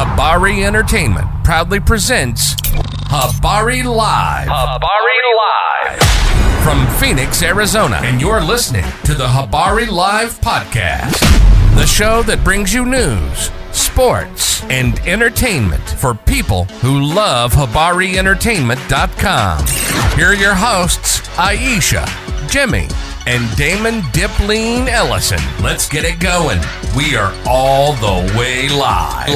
Habari Entertainment proudly presents Habari Live. Habari Live. From Phoenix, Arizona. And you're listening to the Habari Live podcast. The show that brings you news, sports, and entertainment for people who love HabariEntertainment.com. Here are your hosts, Iesha, Jimmy, and Damon Ellison. Let's get it going. We are all the way live.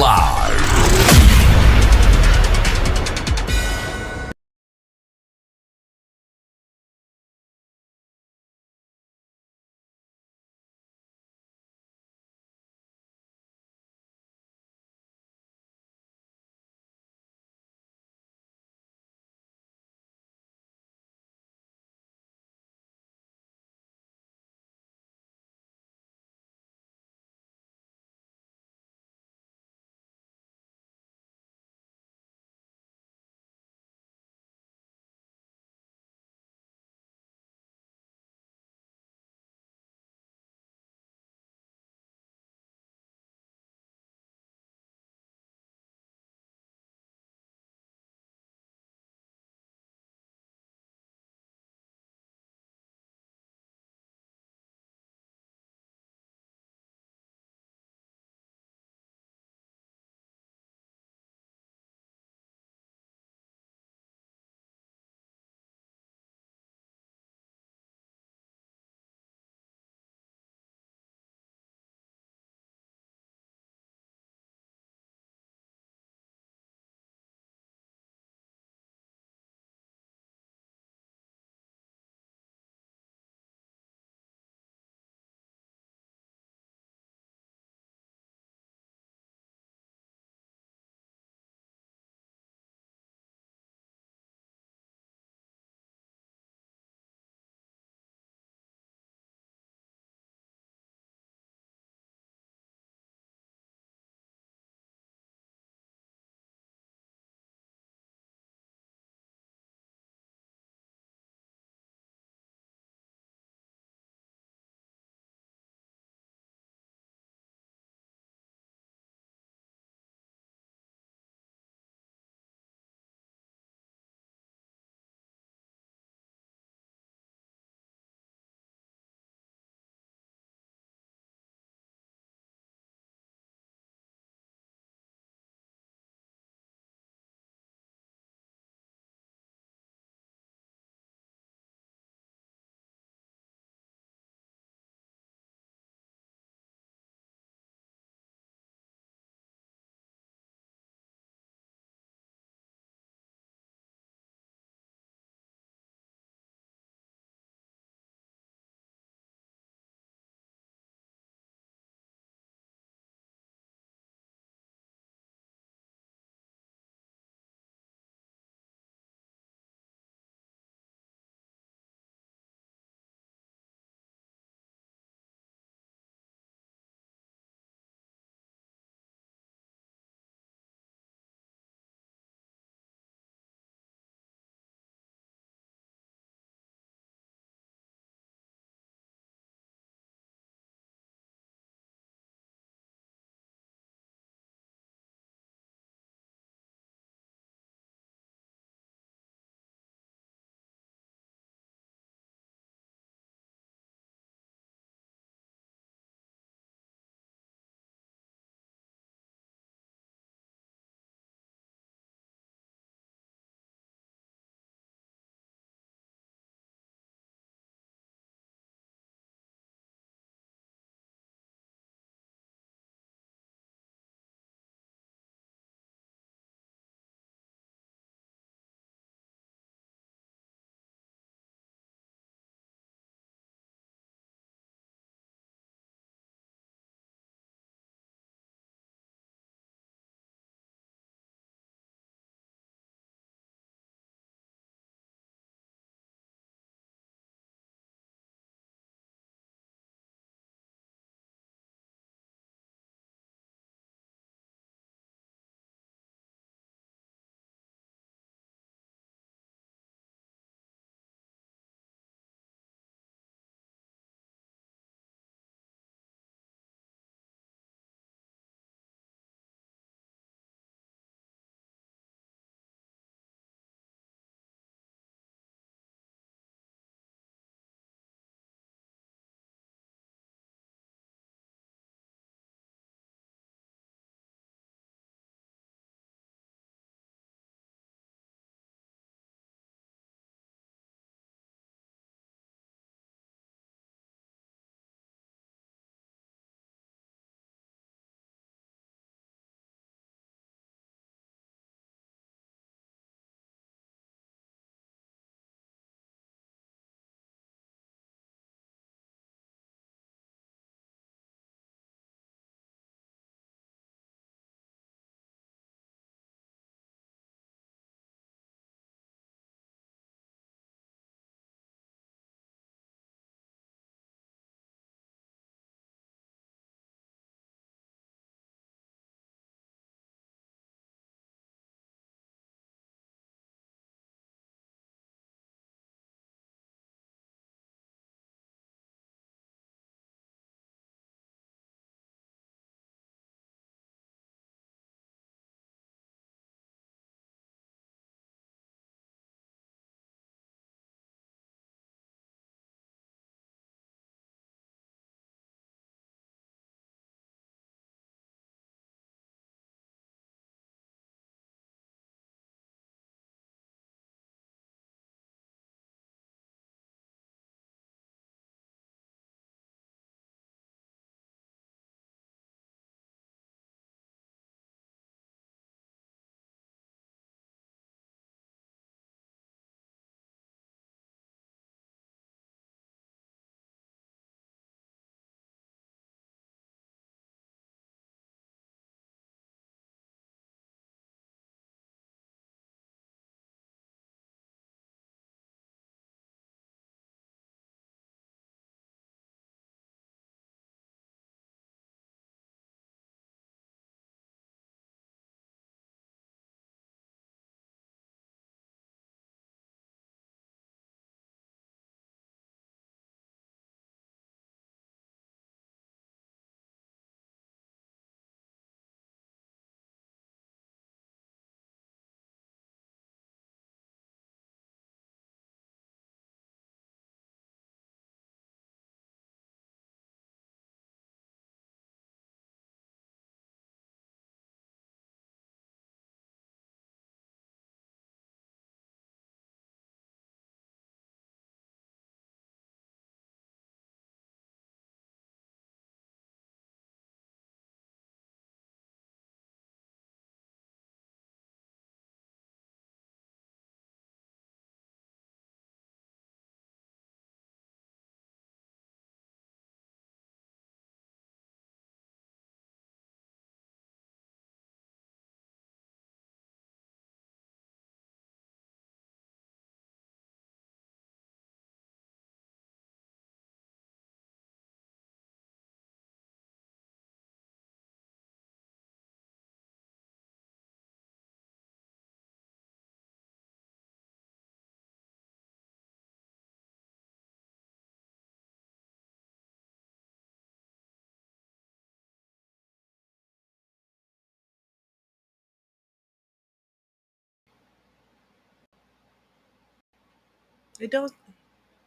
It don't.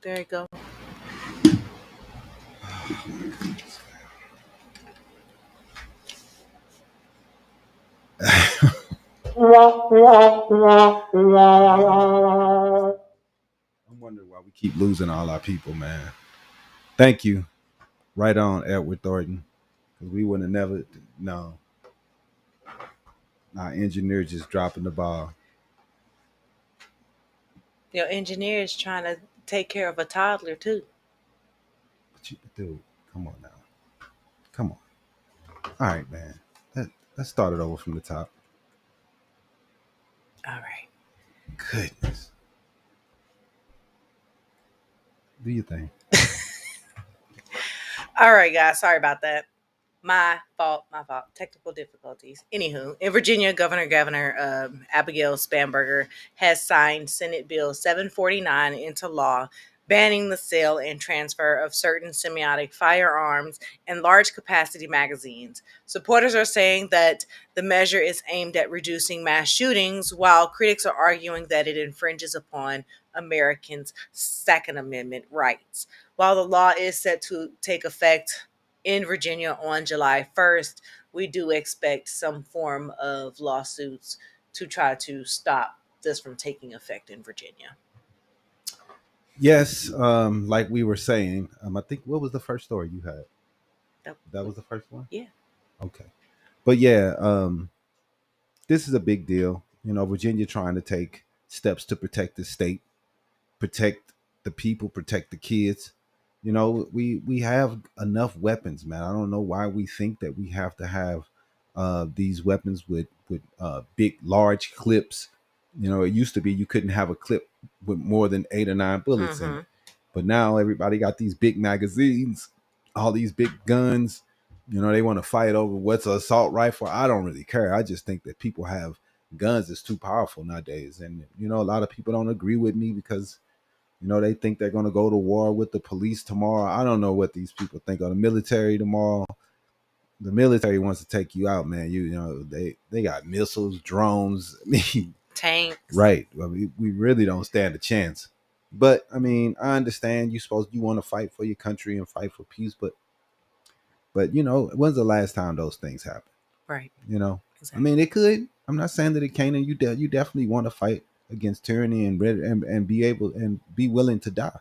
There you go. I'm wondering why we keep losing all our people, man. Thank you. Right on, Edward Thornton. Because we would have never, no, our engineer just dropping the ball. Your engineer is trying to take care of a toddler too. But you, dude, come on now. Come on. All right, man. Let's start it over from the top. All right. Goodness. Do you think? All right, guys. Sorry about that. My fault. My fault. Technical difficulties. Anywho, in Virginia, Governor Abigail Spanberger has signed Senate Bill 749 into law, banning the sale and transfer of certain semiotic firearms and large capacity magazines. Supporters are saying that the measure is aimed at reducing mass shootings, while critics are arguing that it infringes upon Americans' Second Amendment rights. While the law is set to take effect in Virginia on July 1st, we do expect some form of lawsuits to try to stop this from taking effect in Virginia. Yes, like we were saying, I think what was the first story you had? That was the first one? Yeah. Okay. But yeah, this is a big deal. You know, Virginia trying to take steps to protect the state, protect the people, protect the kids. You know, we have enough weapons, man. I don't know why we think that we have to have these weapons with big, large clips. You know, it used to be you couldn't have a clip with more than 8 or 9 bullets in Mm-hmm. it, but now everybody got these big magazines, all these big guns. You know, they want to fight over what's an assault rifle. I don't really care. I just think that people have guns that's too powerful nowadays, and you know, a lot of people don't agree with me because you know, they think they're going to go to war with the police tomorrow. I don't know what these people think of the military tomorrow. The military wants to take you out, man. You know, they got missiles, drones. I mean, Tanks. right. I mean, we really don't stand a chance. But I mean, I understand you want to fight for your country and fight for peace, but you know, when's the last time those things happened? Right. You know, I Exactly. mean, it could. I'm not saying that it can't, and you definitely want to fight against tyranny and be able and be willing to die.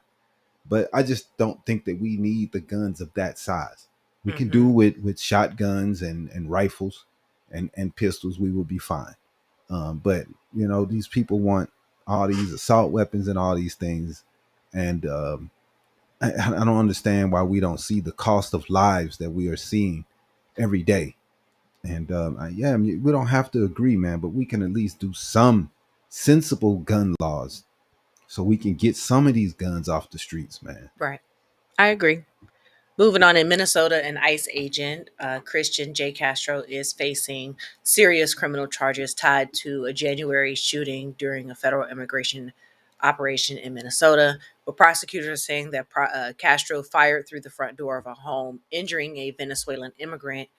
But I just don't think that we need the guns of that size. We can Mm-hmm. do with shotguns and rifles and pistols. We will be fine. But you know, these people want all these assault weapons and all these things, and I don't understand why we don't see the cost of lives that we are seeing every day. And yeah, I mean, we don't have to agree, man, but we can at least do some sensible gun laws so we can get some of these guns off the streets, man. Right. I agree. Moving on, in Minnesota, an ICE agent, Christian J. Castro, is facing serious criminal charges tied to a January shooting during a federal immigration operation in Minnesota. But prosecutors are saying that Castro fired through the front door of a home, injuring a Venezuelan immigrant,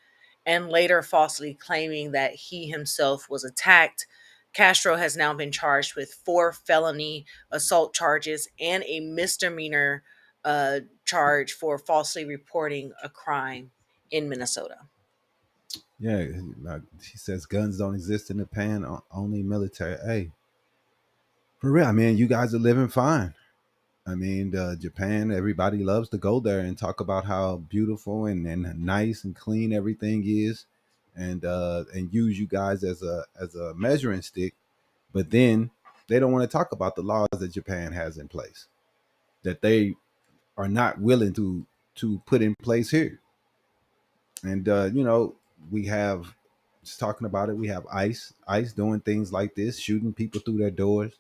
and later falsely claiming that he himself was attacked. Castro has now been charged with 4 felony assault charges and a misdemeanor charge for falsely reporting a crime in Minnesota. Yeah, like he says guns don't exist in Japan, only military. Hey, for real, I mean, you guys are living fine. I mean, Japan, everybody loves to go there and talk about how beautiful and nice and clean everything is, and use you guys as a measuring stick. But then they don't want to talk about the laws that Japan has in place that they are not willing to put in place here. And you know, we have just talking about it. We have ICE doing things like this, shooting people through their doors,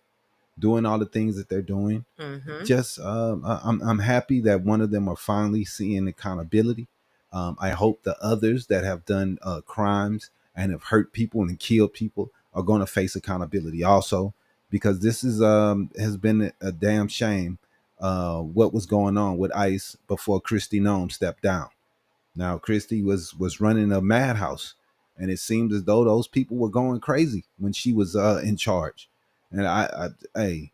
doing all the things that they're doing. Mm-hmm. Just I'm happy that one of them are finally seeing accountability. I hope the others that have done crimes and have hurt people and killed people are going to face accountability also, because this is has been a damn shame what was going on with ICE before Christy Nome stepped down. Now Christy was running a madhouse, and it seemed as though those people were going crazy when she was in charge. And hey,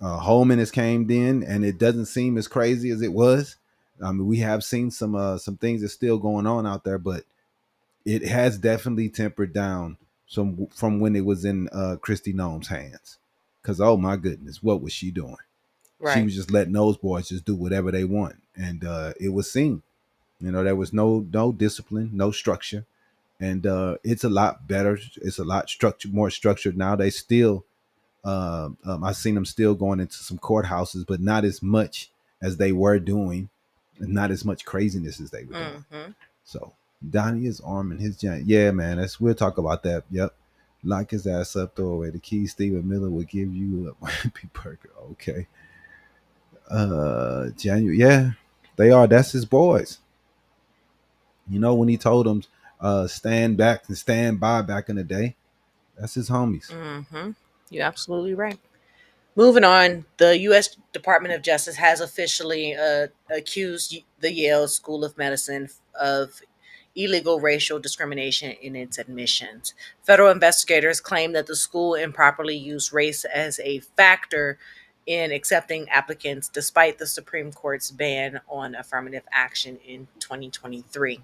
Holman has came in, and it doesn't seem as crazy as it was. I mean, we have seen some things that's still going on out there, but it has definitely tempered down some from when it was in Kristi Noem's hands. Because oh my goodness, what was she doing? She Right. was just letting those boys just do whatever they want, and it was seen. There was no discipline, no structure, and it's a lot better. It's a lot more structured now. They still, I've seen them still going into some courthouses, but not as much as they were doing, and not as much craziness as they were doing. Mm-hmm. So Donnie is arming his giant. Yeah, man. We'll talk about that. Yep. Lock his ass up, throw away the keys. Stephen Miller will give you a happy burger. Okay. January. Yeah, they are. That's his boys. When he told them stand back and stand by back in the day, that's his homies. Mm-hmm. You're absolutely right. Moving on, the U.S. Department of Justice has officially accused the Yale School of Medicine of illegal racial discrimination in its admissions. Federal investigators claim that the school improperly used race as a factor in accepting applicants despite the Supreme Court's ban on affirmative action in 2023.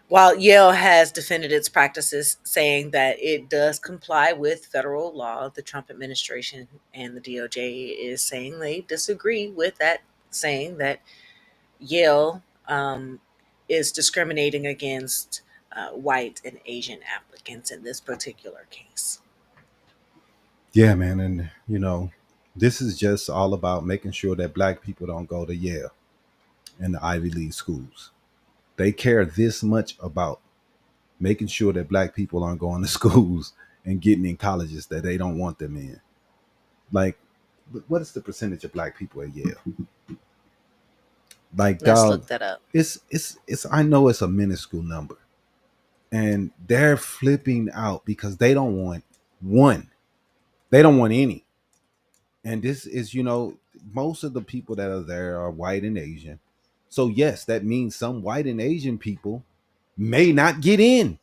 While Yale has defended its practices, saying that it does comply with federal law, the Trump administration and the DOJ is saying they disagree with that, saying that Yale is discriminating against white and Asian applicants in this particular case. Yeah, man. And, this is just all about making sure that black people don't go to Yale and the Ivy League schools. They care this much about making sure that black people aren't going to schools and getting in colleges that they don't want them in. Like, what is the percentage of black people at Yale? Like, Let's dog, look that up. It's I know it's a minuscule number. And they're flipping out because they don't want one. They don't want any. And this is, most of the people that are there are white and Asian. So yes, that means some white and Asian people may not get in.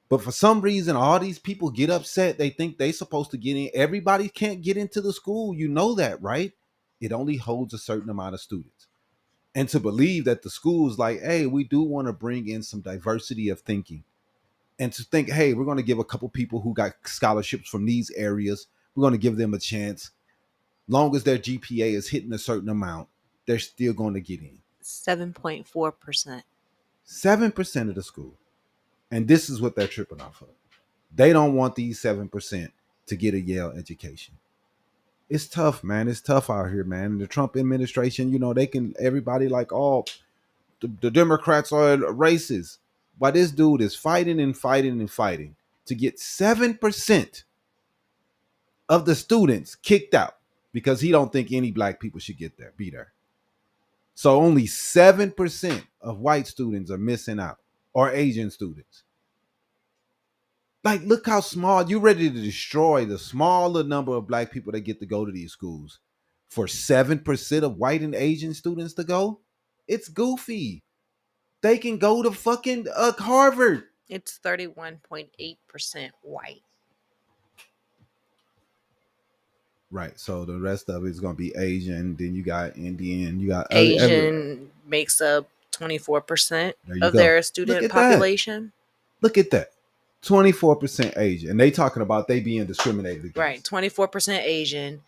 But for some reason, all these people get upset. They think they're supposed to get in. Everybody can't get into the school. You know that, right? It only holds a certain amount of students. And to believe that the school is like, hey, we do want to bring in some diversity of thinking. And to think, hey, we're going to give a couple people who got scholarships from these areas, we're going to give them a chance. Long as their GPA is hitting a certain amount, they're still going to get in. 7.4%. 7% of the school. And this is what they're tripping off of. They don't want these 7% to get a Yale education. It's tough, man. It's tough out here, man. And the Trump administration, everybody like, oh, the Democrats are racist. But this dude is fighting and fighting and fighting to get 7% of the students kicked out because he don't think any black people should be there. So only 7% of white students are missing out, or Asian students. Like, look how small. You're ready to destroy the smaller number of black people that get to go to these schools for 7% of white and Asian students to go. It's goofy. They can go to fucking Harvard. It's 31.8% white. Right. So the rest of it is going to be Asian. Then you got Indian. You got Asian makes up 24% of their student population. Look at that. 24% Asian. And they talking about they being discriminated against. Right. 24% Asian,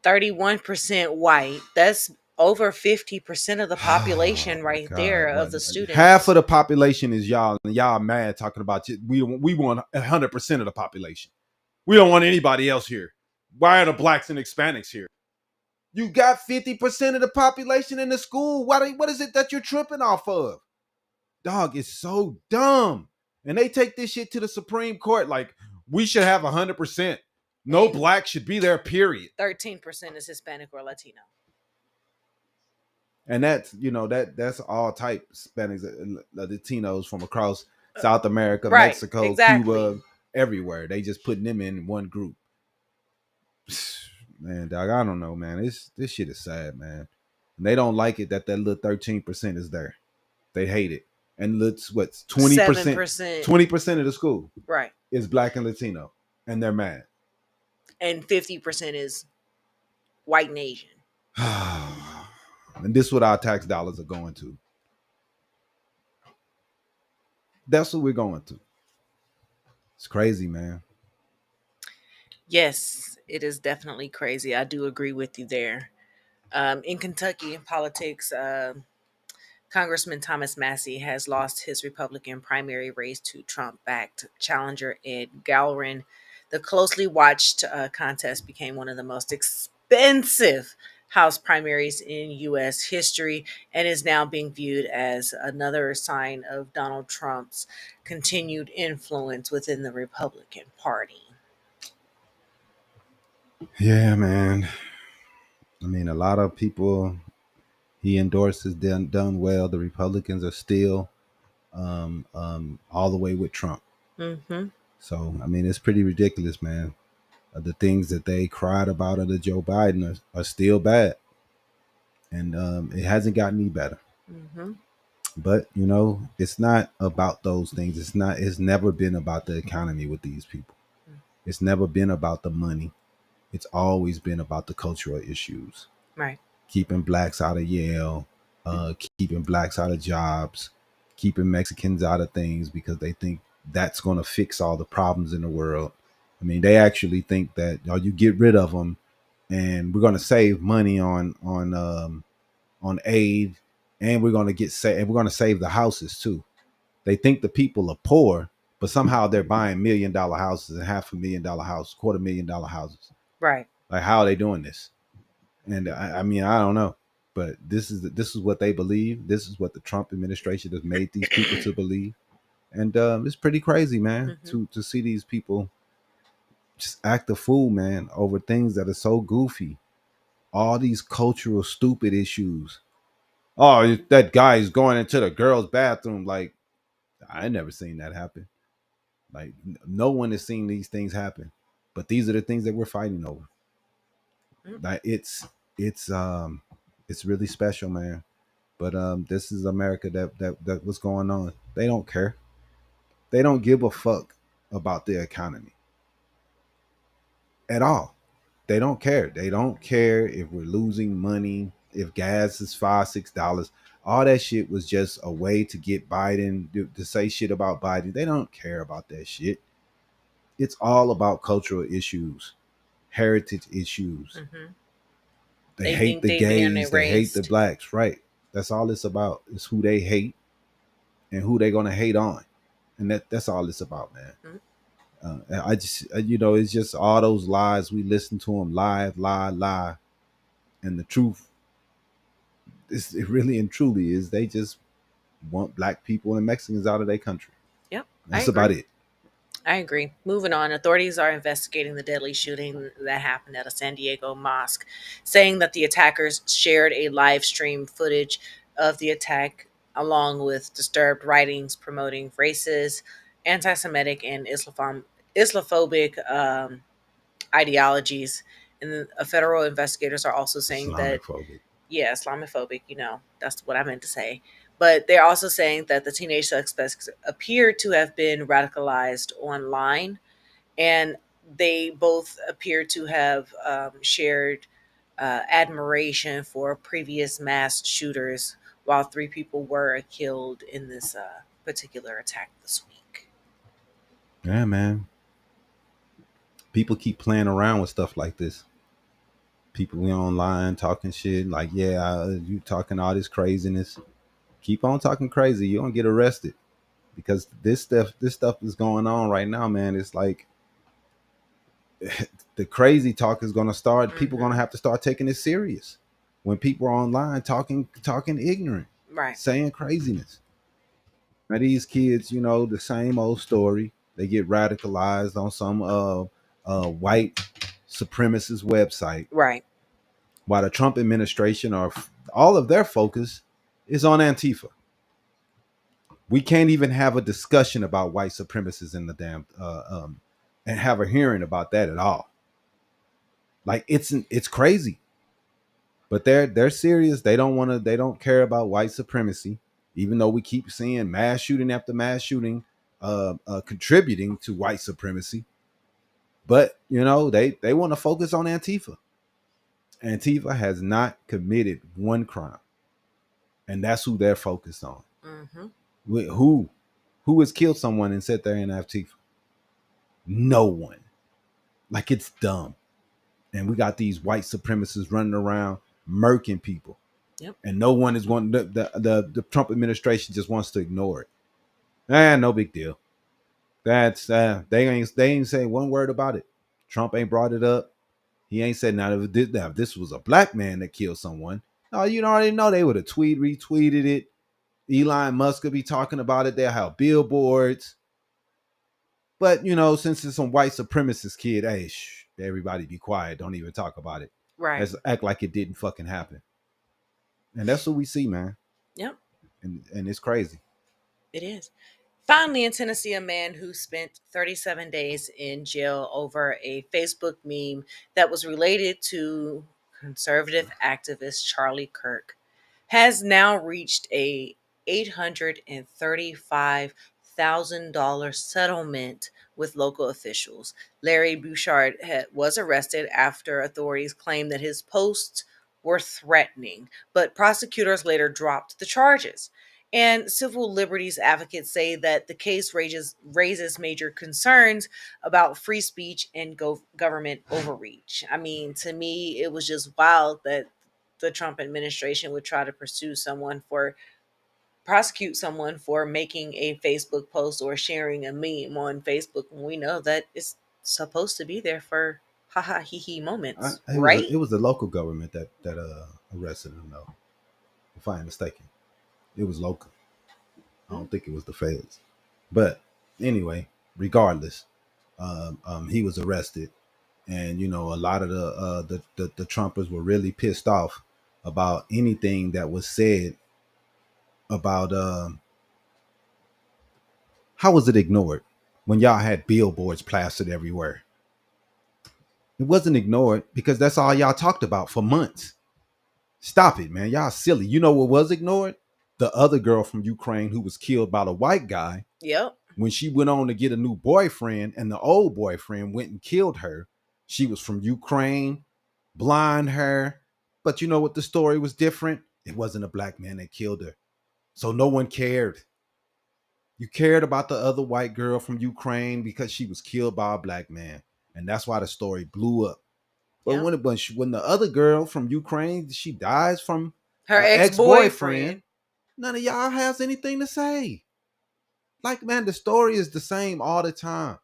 31% white. That's over 50% of the population there of the students. Half of the population is y'all, and y'all mad talking about we want 100% of the population. We don't want anybody else here. Why are the blacks and Hispanics here? You got 50% of the population in the school. What is it that you're tripping off of? Dog, it's so dumb. And they take this shit to the Supreme Court like we should have 100%. No black should be there, period. 13% is Hispanic or Latino. And that's, that's all type Hispanics, Latinos from across South America, right, Mexico, Cuba, everywhere. They just putting them in one group. Man, dog, I don't know, man. This shit is sad, man. And they don't like it that little 13% is there. They hate it. And let's 20%, 20% of the school, right, is black and Latino, and they're mad. and 50% is white and Asian. And this is what our tax dollars are going to. That's what we're going to. It's crazy, man. Yes, it is definitely crazy. I do agree with you there. In Kentucky, in politics, Congressman Thomas Massey has lost his Republican primary race to Trump-backed challenger Ed Galrin. The closely watched contest became one of the most expensive House primaries in U.S. history and is now being viewed as another sign of Donald Trump's continued influence within the Republican Party. Yeah, man. I mean, a lot of people he endorses done well. The Republicans are still all the way with Trump. Mm-hmm. So, I mean, it's pretty ridiculous, man. The things that they cried about under Joe Biden are still bad. And it hasn't gotten any better. Mm-hmm. But, you know, it's not about those things. It's never been about the economy with these people. It's never been about the money. It's always been about the cultural issues. Right. Keeping blacks out of Yale, keeping blacks out of jobs, keeping Mexicans out of things because they think that's going to fix all the problems in the world. I mean, they actually think that you get rid of them, and we're going to save money on aid, and we're going to save the houses too. They think the people are poor, but somehow they're buying $1 million houses and $500,000 houses, $250,000 houses. Right. Like, how are they doing this? And I mean, I don't know, but this is what they believe. This is what the Trump administration has made these people to believe, and it's pretty crazy, man, to see these people just act a fool, man, over things that are so goofy. All these cultural stupid issues. Oh, that guy is going into the girls' bathroom. Like, I ain't never seen that happen. Like, no one has seen these things happen, but these are the things that we're fighting over. Like, it's really special, man. But this is America that what's going on. They don't care. They don't give a fuck about the economy at all. They don't care. They don't care if we're losing money, if gas is $5-6. All that shit was just a way to get Biden to say shit about Biden. They don't care about that shit. It's all about cultural issues, heritage issues. Mm-hmm. They hate the gays. They hate the blacks. Right. That's all it's about. It's who they hate and who they're gonna hate on, and that's all it's about, man. Mm-hmm. I just, it's just all those lies. We listen to them lie, and the truth is, it really and truly is, they just want black people and Mexicans out of their country. Yep, that's about it. I agree. Moving on, authorities are investigating the deadly shooting that happened at a San Diego mosque, saying that the attackers shared a live stream footage of the attack along with disturbed writings promoting racist, anti-Semitic, and Islamophobic ideologies. And federal investigators are also saying that, yeah, Islamophobic, that's what I meant to say. But they're also saying that the teenage suspects appear to have been radicalized online, and they both appear to have shared admiration for previous mass shooters, while 3 people were killed in this particular attack this week. Yeah, man. People keep playing around with stuff like this. People online talking shit like, yeah, you talking all this craziness. Keep on talking crazy. You don't get arrested, because this stuff is going on right now, man. It's like the crazy talk is going to start. People are going to have to start taking it serious when people are online talking ignorant, right, saying craziness. Now these kids, the same old story. They get radicalized on some white supremacist website, right. While the Trump administration all of their focus is on Antifa. We can't even have a discussion about white supremacists in the damn and have a hearing about that at all. Like, it's crazy. But they're serious. They don't care about white supremacy, even though we keep seeing mass shooting after mass shooting contributing to white supremacy. But they want to focus on Antifa. Antifa has not committed one crime, and that's who they're focused on. Who has killed someone and said they're in Antifa? No one. Like, it's dumb. And we got these white supremacists running around murking people. Yep. And no one is going. The Trump administration just wants to ignore it. No big deal. That's they ain't saying one word about it. Trump ain't brought it up. He ain't said now if this was a black man that killed someone. No, you already know they would have retweeted it. Elon Musk could be talking about it. They'll have billboards. But since it's some white supremacist kid, hey, everybody be quiet. Don't even talk about it. Right. Let's act like it didn't fucking happen. And that's what we see, man. Yep. And it's crazy. It is. Finally, in Tennessee, a man who spent 37 days in jail over a Facebook meme that was related to conservative activist Charlie Kirk has now reached a $835,000 settlement with local officials. Larry Bouchard was arrested after authorities claimed that his posts were threatening, but prosecutors later dropped the charges. And civil liberties advocates say that the case raises major concerns about free speech and government overreach. I mean, to me, it was just wild that the Trump administration would try to prosecute someone for making a Facebook post or sharing a meme on Facebook when we know that it's supposed to be there for haha hee hee moments, right? It was the local government that arrested him, though, if I'm mistaken. It was local. I don't think it was the feds. But anyway, regardless, he was arrested, and a lot of the Trumpers were really pissed off about anything that was said about how was it ignored when y'all had billboards plastered everywhere? It wasn't ignored because that's all y'all talked about for months. Stop it, man. Y'all silly. You know what was ignored? The other girl from Ukraine who was killed by the white guy. Yep. When she went on to get a new boyfriend and the old boyfriend went and killed her. She was from Ukraine, blind her. But you know what? The story was different. It wasn't a black man that killed her. So no one cared. You cared about the other white girl from Ukraine because she was killed by a black man. And that's why the story blew up. But when the other girl from Ukraine, she dies from her ex-boyfriend, none of y'all has anything to say. Like, man, the story is the same all the time.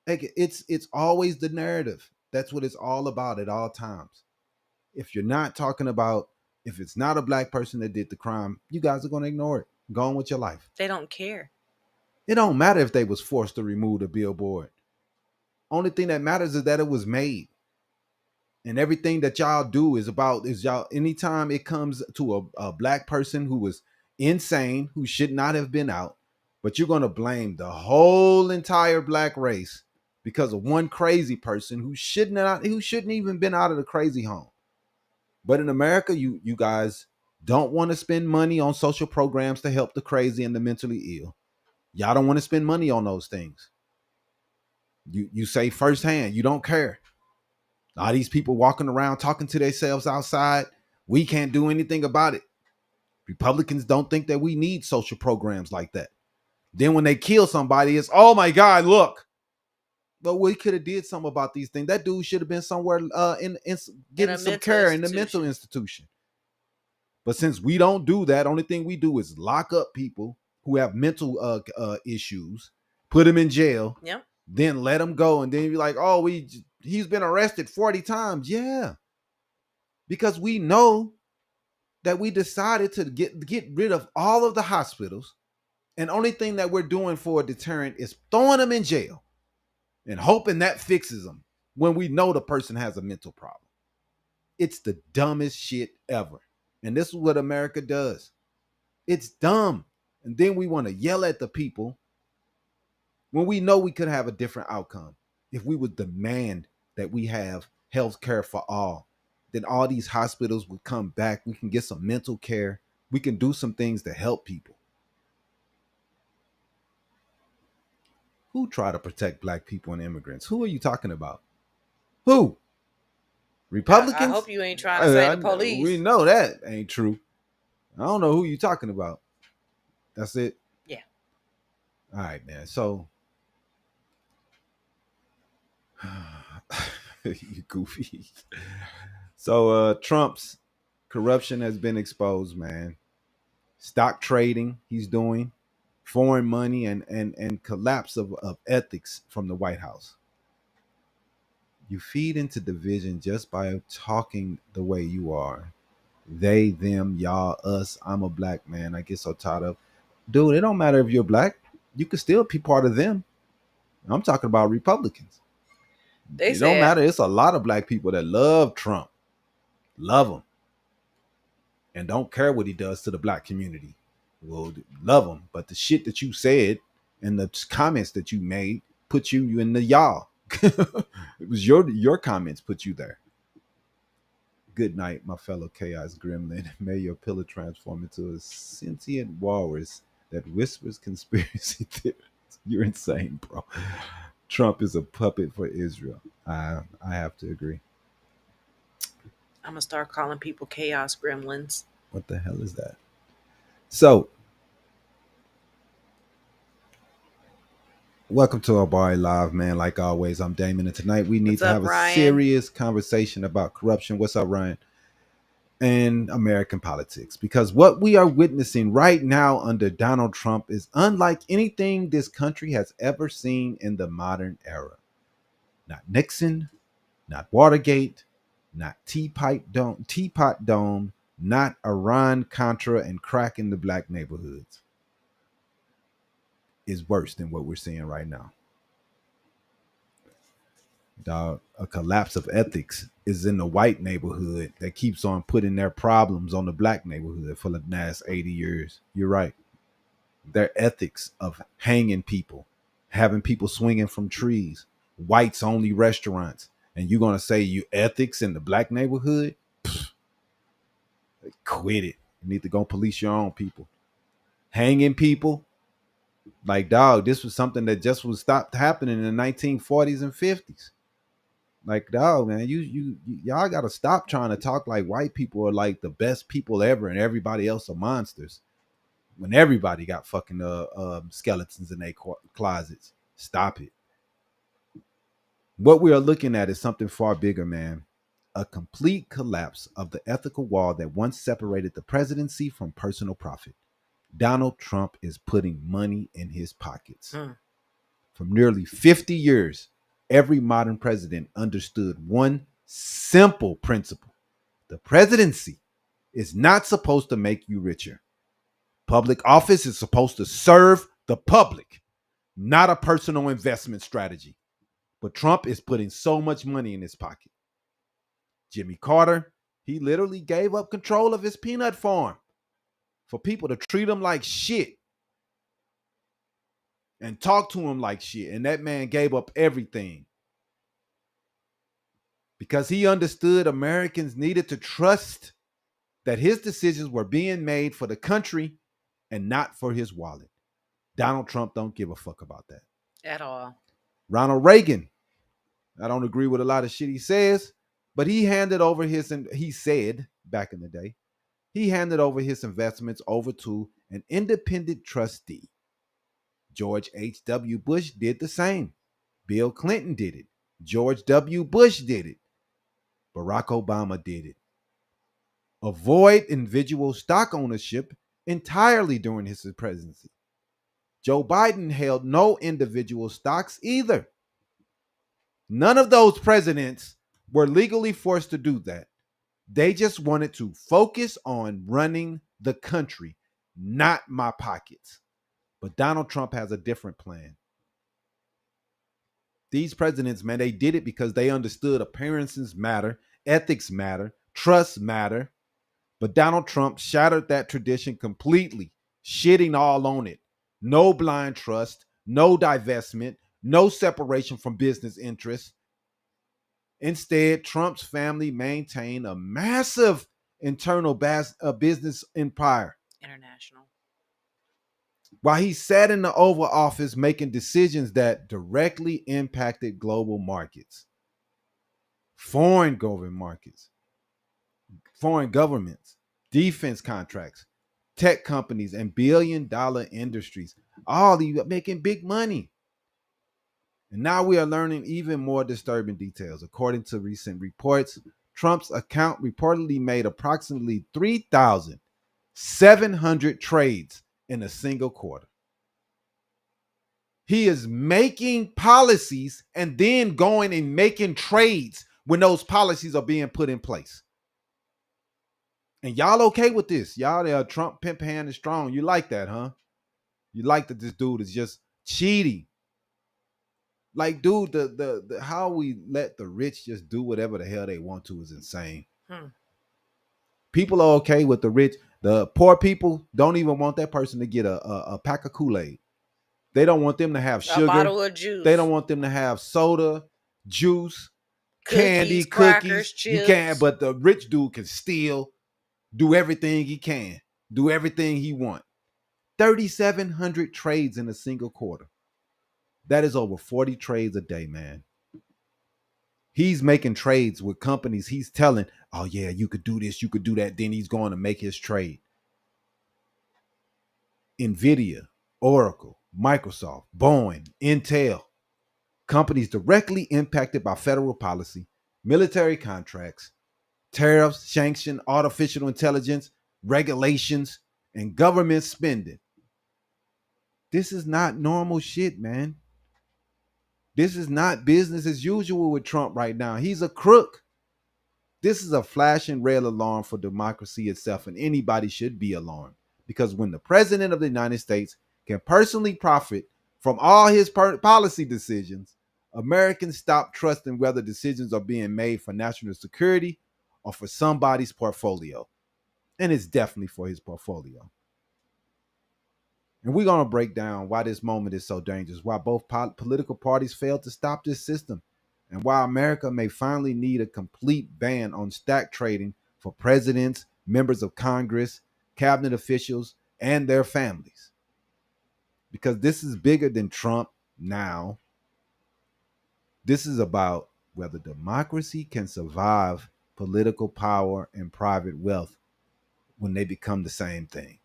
Like, it's always the narrative. That's what it's all about at all times. If you're not talking about, if it's not a black person that did the crime, you guys are going to ignore it. Go on with your life. They don't care. It don't matter if they was forced to remove the billboard. Only thing that matters is that it was made. And everything that y'all do is y'all, anytime it comes to a black person who was insane, who should not have been out, but you're going to blame the whole entire black race because of one crazy person who shouldn't even been out of the crazy home. But in America, you guys don't want to spend money on social programs to help the crazy and the mentally ill. Y'all don't want to spend money on those things. You say firsthand, you don't care. All these people walking around talking to themselves outside, we can't do anything about it. Republicans don't think that we need social programs like that. Then when they kill somebody, it's, oh my God, look. But we could have did something about these things. That dude should have been somewhere in getting some care in the mental institution. But since we don't do that, only thing we do is lock up people who have mental issues, put them in jail, then let them go, and then you're like, oh, he's been arrested 40 times. Yeah. Because we know that we decided to get rid of all of the hospitals, and only thing that we're doing for a deterrent is throwing them in jail and hoping that fixes them when we know the person has a mental problem. It's the dumbest shit ever. And this is what America does. It's dumb. And then we want to yell at the people when we know we could have a different outcome. If we would demand that we have health care for all, then all these hospitals would come back. We can get some mental care. We can do some things to help people. Who try to protect black people and immigrants? Who are you talking about? Who? Republicans? I hope you ain't trying to say the police. We know that ain't true. I don't know who you talking about. That's it? Yeah. All right, man. So, you goofy. So, Trump's corruption has been exposed, man. Stock trading he's doing, foreign money, and collapse of ethics from the White House. You feed into division just by talking the way you are. They, them, y'all, us. I'm a black man. I get so tired of. Dude, it don't matter if you're black. You can still be part of them. I'm talking about Republicans. It don't matter. It's a lot of black people that love Trump. Love him. And don't care what he does to the black community. Well, love him. But the shit that you said and the comments that you made put you in the y'all. It was your comments put you there. Good night, my fellow chaos gremlin. May your pillar transform into a sentient walrus that whispers conspiracy theories. You're insane, bro. Trump is a puppet for Israel. I have to agree. I'm gonna start calling people chaos gremlins. What the hell is that? So, welcome to Habari Live, man. Like always, I'm Damon, and tonight we need to have a serious conversation about corruption. What's up, Ryan? And American politics, because what we are witnessing right now under Donald Trump is unlike anything this country has ever seen in the modern era. Not Nixon, not Watergate, not Teapot Dome, not Iran, Contra, and crack in the black neighborhoods. Is worse than what we're seeing right now. Dog, a collapse of ethics is in the white neighborhood that keeps on putting their problems on the black neighborhood for the last 80 years. You're right. Their ethics of hanging people, having people swinging from trees, whites only restaurants, and you're going to say you ethics in the black neighborhood? Pfft, quit it. You need to go police your own people. Hanging people? Like, dog, this was something that just was stopped happening in the 1940s and 50s. Like, dog, man, y'all got to stop trying to talk like white people are like the best people ever and everybody else are monsters. When everybody got fucking skeletons in their closets. Stop it. What we are looking at is something far bigger, man. A complete collapse of the ethical wall that once separated the presidency from personal profit. Donald Trump is putting money in his pockets. For nearly 50 years, every modern president understood one simple principle. The presidency is not supposed to make you richer. Public office is supposed to serve the public, not a personal investment strategy. But Trump is putting so much money in his pocket. Jimmy Carter, he literally gave up control of his peanut farm for people to treat him like shit and talk to him like shit. And that man gave up everything because he understood Americans needed to trust that his decisions were being made for the country and not for his wallet. Donald Trump don't give a fuck about that. At all. Ronald Reagan, I don't agree with a lot of shit he says, but he said back in the day, he handed over his investments over to an independent trustee. George H.W. Bush did the same. Bill Clinton did it. George W. Bush did it. Barack Obama did it. Avoid individual stock ownership entirely during his presidency. Joe Biden held no individual stocks either. None of those presidents were legally forced to do that. They just wanted to focus on running the country, not my pockets. But Donald Trump has a different plan. These presidents, man, they did it because they understood appearances matter, ethics matter, trust matter. But Donald Trump shattered that tradition completely, shitting all on it. No blind trust, no divestment, no separation from business interests. Instead, Trump's family maintained a massive internal business empire. International. while he sat in the Oval Office making decisions that directly impacted global markets, foreign governments, defense contracts, tech companies, and billion-dollar industries. All these making big money. And now we are learning even more disturbing details. According to recent reports, Trump's account reportedly made approximately 3,700 trades in a single quarter. He is making policies and then going and making trades when those policies are being put in place. And y'all okay with this? Y'all, Trump pimp hand is strong. You like that, huh? You like that this dude is just cheating. Like, dude, the how we let the rich just do whatever the hell they want to is insane. People are okay with the rich. The poor people don't even want that person to get a pack of Kool-Aid. They don't want them to have sugar. A bottle of juice. They don't want them to have soda, juice, candy, crackers, cookies. chips. You can't, but the rich dude can steal, do everything he can, do everything he wants. 3,700 trades in a single quarter. That is over 40 trades a day, man. He's making trades with companies. He's telling, oh, yeah, you could do this, you could do that. Then he's going to make his trade. NVIDIA, Oracle, Microsoft, Boeing, Intel, companies directly impacted by federal policy, military contracts, tariffs, sanction, artificial intelligence, regulations, and government spending. This is not normal shit, man. This is not business as usual with Trump right now. He's a crook. This is a flashing red alarm for democracy itself, and anybody should be alarmed. Because when the president of the United States can personally profit from all his policy decisions, Americans stop trusting whether decisions are being made for national security or for somebody's portfolio. And it's definitely for his portfolio. And we're going to break down why this moment is so dangerous, why both political parties failed to stop this system, and why America may finally need a complete ban on stock trading for presidents, members of Congress, cabinet officials, and their families. Because this is bigger than Trump now. This is about whether democracy can survive political power and private wealth when they become the same thing.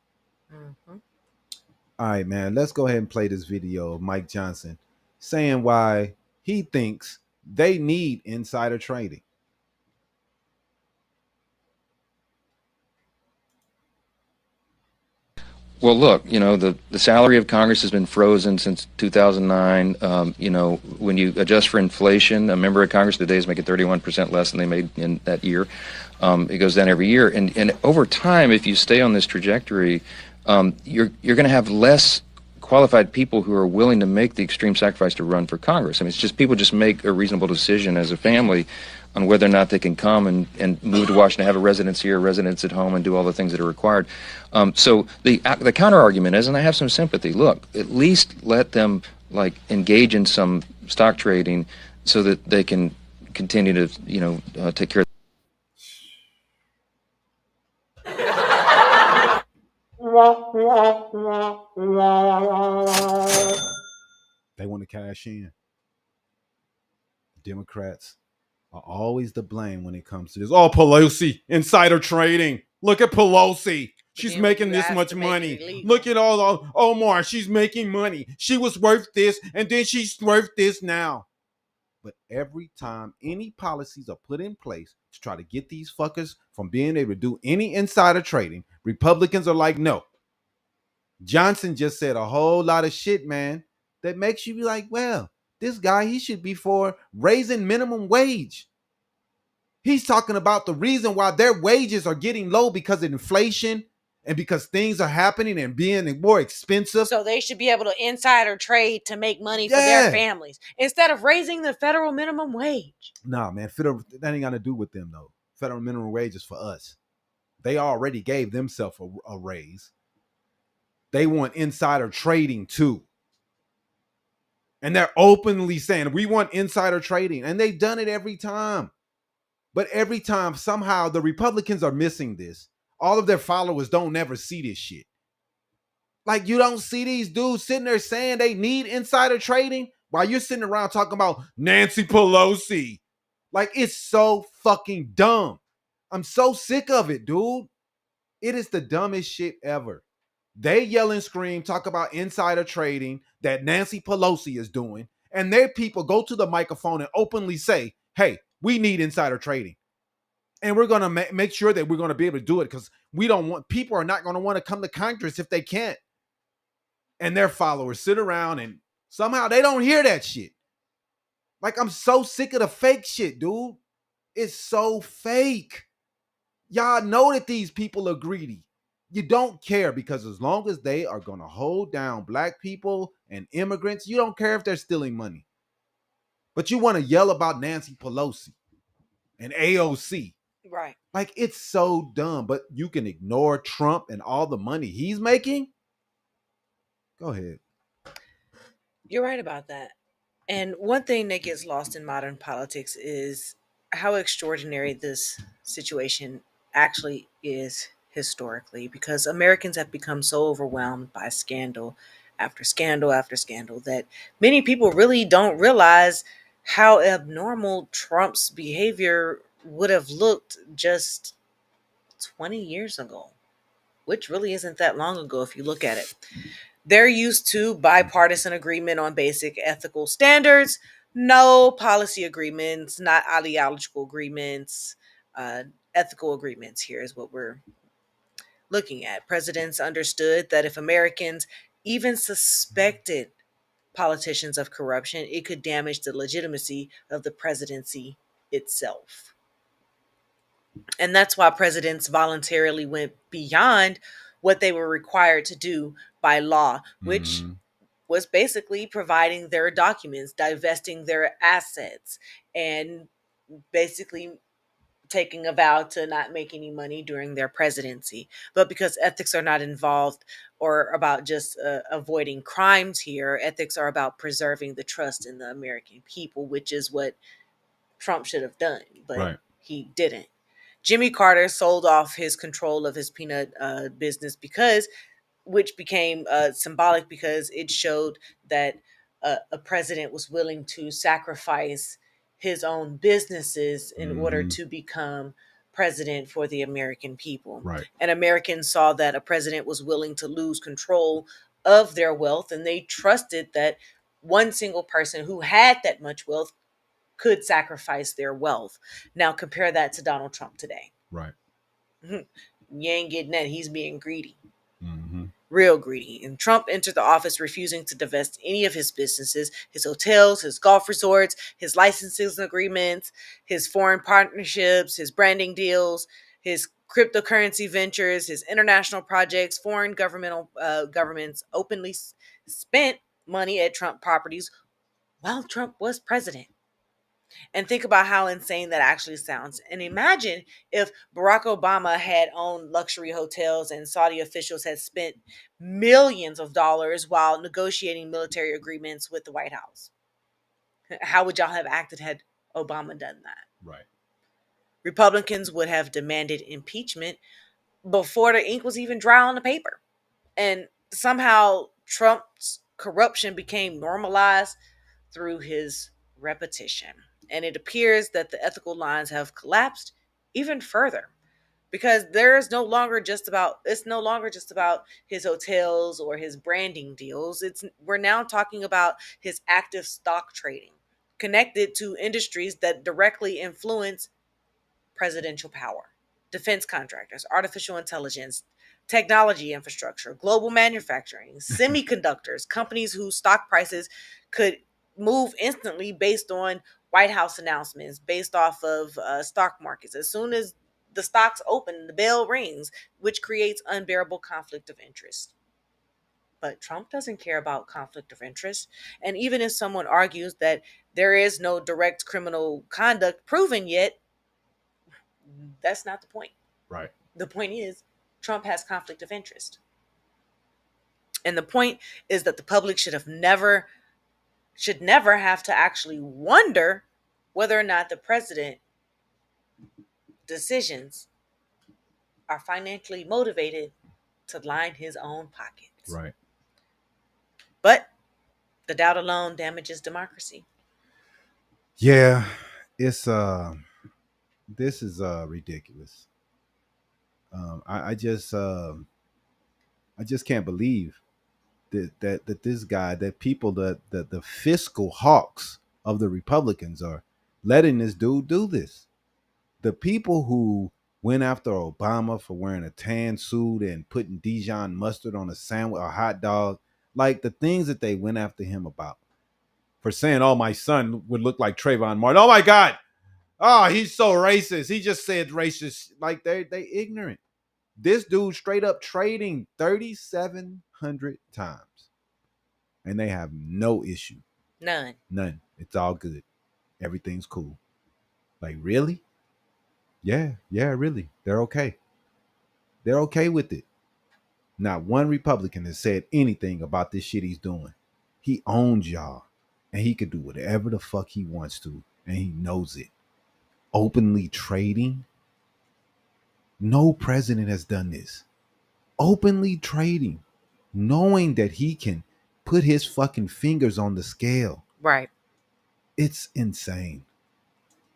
Mm-hmm. All right, man, let's go ahead and play this video of Mike Johnson saying why he thinks they need insider trading. Well, look, the salary of Congress has been frozen since 2009. When you adjust for inflation, a member of Congress today is making 31% less than they made in that year. It goes down every year. And over time, if you stay on this trajectory, you're going to have less qualified people who are willing to make the extreme sacrifice to run for Congress. I mean, it's just people just make a reasonable decision as a family on whether or not they can come and move to Washington, have a residence here, a residence at home, and do all the things that are required. So the counter argument is, and I have some sympathy, look, at least let them engage in some stock trading so that they can continue to take care of. They want to cash in. Democrats are always to blame when it comes to this. Oh, Pelosi, insider trading. Look at Pelosi. She's making this much money. Look at all Omar. She's making money. She was worth this, and then she's worth this now. But every time any policies are put in place to try to get these fuckers from being able to do any insider trading, Republicans are like, no. Johnson just said a whole lot of shit, man, that makes you be like, well, this guy, he should be for raising minimum wage. He's talking about the reason why their wages are getting low because of inflation and because things are happening and being more expensive. So they should be able to insider trade to make money for their families instead of raising the federal minimum wage. Nah, man, that ain't got to do with them, though. Federal minimum wage is for us. They already gave themselves a raise. They want insider trading, too. And they're openly saying, we want insider trading. And they've done it every time. But every time, somehow, the Republicans are missing this. All of their followers don't never see this shit. Like, you don't see these dudes sitting there saying they need insider trading while you're sitting around talking about Nancy Pelosi. Like, it's so fucking dumb. I'm so sick of it, dude. It is the dumbest shit ever. They yell and scream, talk about insider trading that Nancy Pelosi is doing, and their people go to the microphone and openly say, hey, we need insider trading. And we're going to make sure that we're going to be able to do it because we don't want, people are not going to want to come to Congress if they can't. And their followers sit around and somehow they don't hear that shit. Like, I'm so sick of the fake shit, dude. It's so fake. Y'all know that these people are greedy. You don't care because as long as they are going to hold down black people and immigrants, you don't care if they're stealing money. But you want to yell about Nancy Pelosi and AOC. Right. Like, it's so dumb, but you can ignore Trump and all the money he's making. Go ahead. You're right about that. And one thing that gets lost in modern politics is how extraordinary this situation actually is historically, because Americans have become so overwhelmed by scandal after scandal after scandal that many people really don't realize how abnormal Trump's behavior would have looked just 20 years ago, which really isn't that long ago if you look at it. They're used to bipartisan agreement on basic ethical standards, no policy agreements, not ideological agreements. Ethical agreements here is what we're looking at. Presidents understood that if Americans even suspected politicians of corruption, it could damage the legitimacy of the presidency itself. And that's why presidents voluntarily went beyond what they were required to do by law, which was basically providing their documents, divesting their assets, and basically taking a vow to not make any money during their presidency. But because ethics are not involved or about just avoiding crimes here, ethics are about preserving the trust in the American people, which is what Trump should have done, but he didn't. Jimmy Carter sold off his control of his peanut business which became symbolic because it showed that a president was willing to sacrifice his own businesses in order to become president for the American people. Right. And Americans saw that a president was willing to lose control of their wealth, and they trusted that one single person who had that much wealth could sacrifice their wealth. Now compare that to Donald Trump today. Right. You ain't getting that. He's being greedy. Mm-hmm. Real greedy. And Trump entered the office refusing to divest any of his businesses, his hotels, his golf resorts, his licensing agreements, his foreign partnerships, his branding deals, his cryptocurrency ventures, his international projects. Foreign governments openly spent money at Trump properties while Trump was president. And think about how insane that actually sounds. And imagine if Barack Obama had owned luxury hotels and Saudi officials had spent millions of dollars while negotiating military agreements with the White House. How would y'all have acted had Obama done that? Right. Republicans would have demanded impeachment before the ink was even dry on the paper. And somehow Trump's corruption became normalized through his repetition. And it appears that the ethical lines have collapsed even further because it's no longer just about his hotels or his branding deals. We're now talking about his active stock trading connected to industries that directly influence presidential power. Defense contractors, artificial intelligence, technology infrastructure, global manufacturing, semiconductors, companies whose stock prices could move instantly based on White House announcements, based off of stock markets. As soon as the stocks open, the bell rings, which creates unbearable conflict of interest. But Trump doesn't care about conflict of interest. And even if someone argues that there is no direct criminal conduct proven yet, that's not the point. Right. The point is Trump has conflict of interest. And the point is that the public should never have to actually wonder whether or not the president's decisions are financially motivated to line his own pocket. Right. But the doubt alone damages democracy. Yeah, it's this is ridiculous. I just can't believe that this guy, that people, the fiscal hawks of the Republicans are letting this dude do this. The people who went after Obama for wearing a tan suit and putting Dijon mustard on a sandwich or hot dog, like the things that they went after him about, for saying, "Oh, my son would look like Trayvon Martin." Oh my God. Oh, he's so racist. He just said racist. Like they ignorant. This dude straight up trading 3,700 times. And they have no issue. None. It's all good. Everything's cool. Like, really? Yeah, really. They're okay. They're okay with it. Not one Republican has said anything about this shit he's doing. He owns y'all. And he could do whatever the fuck he wants to. And he knows it. Openly trading? No president has done this. Openly trading. Knowing that he can put his fucking fingers on the scale. Right. It's insane.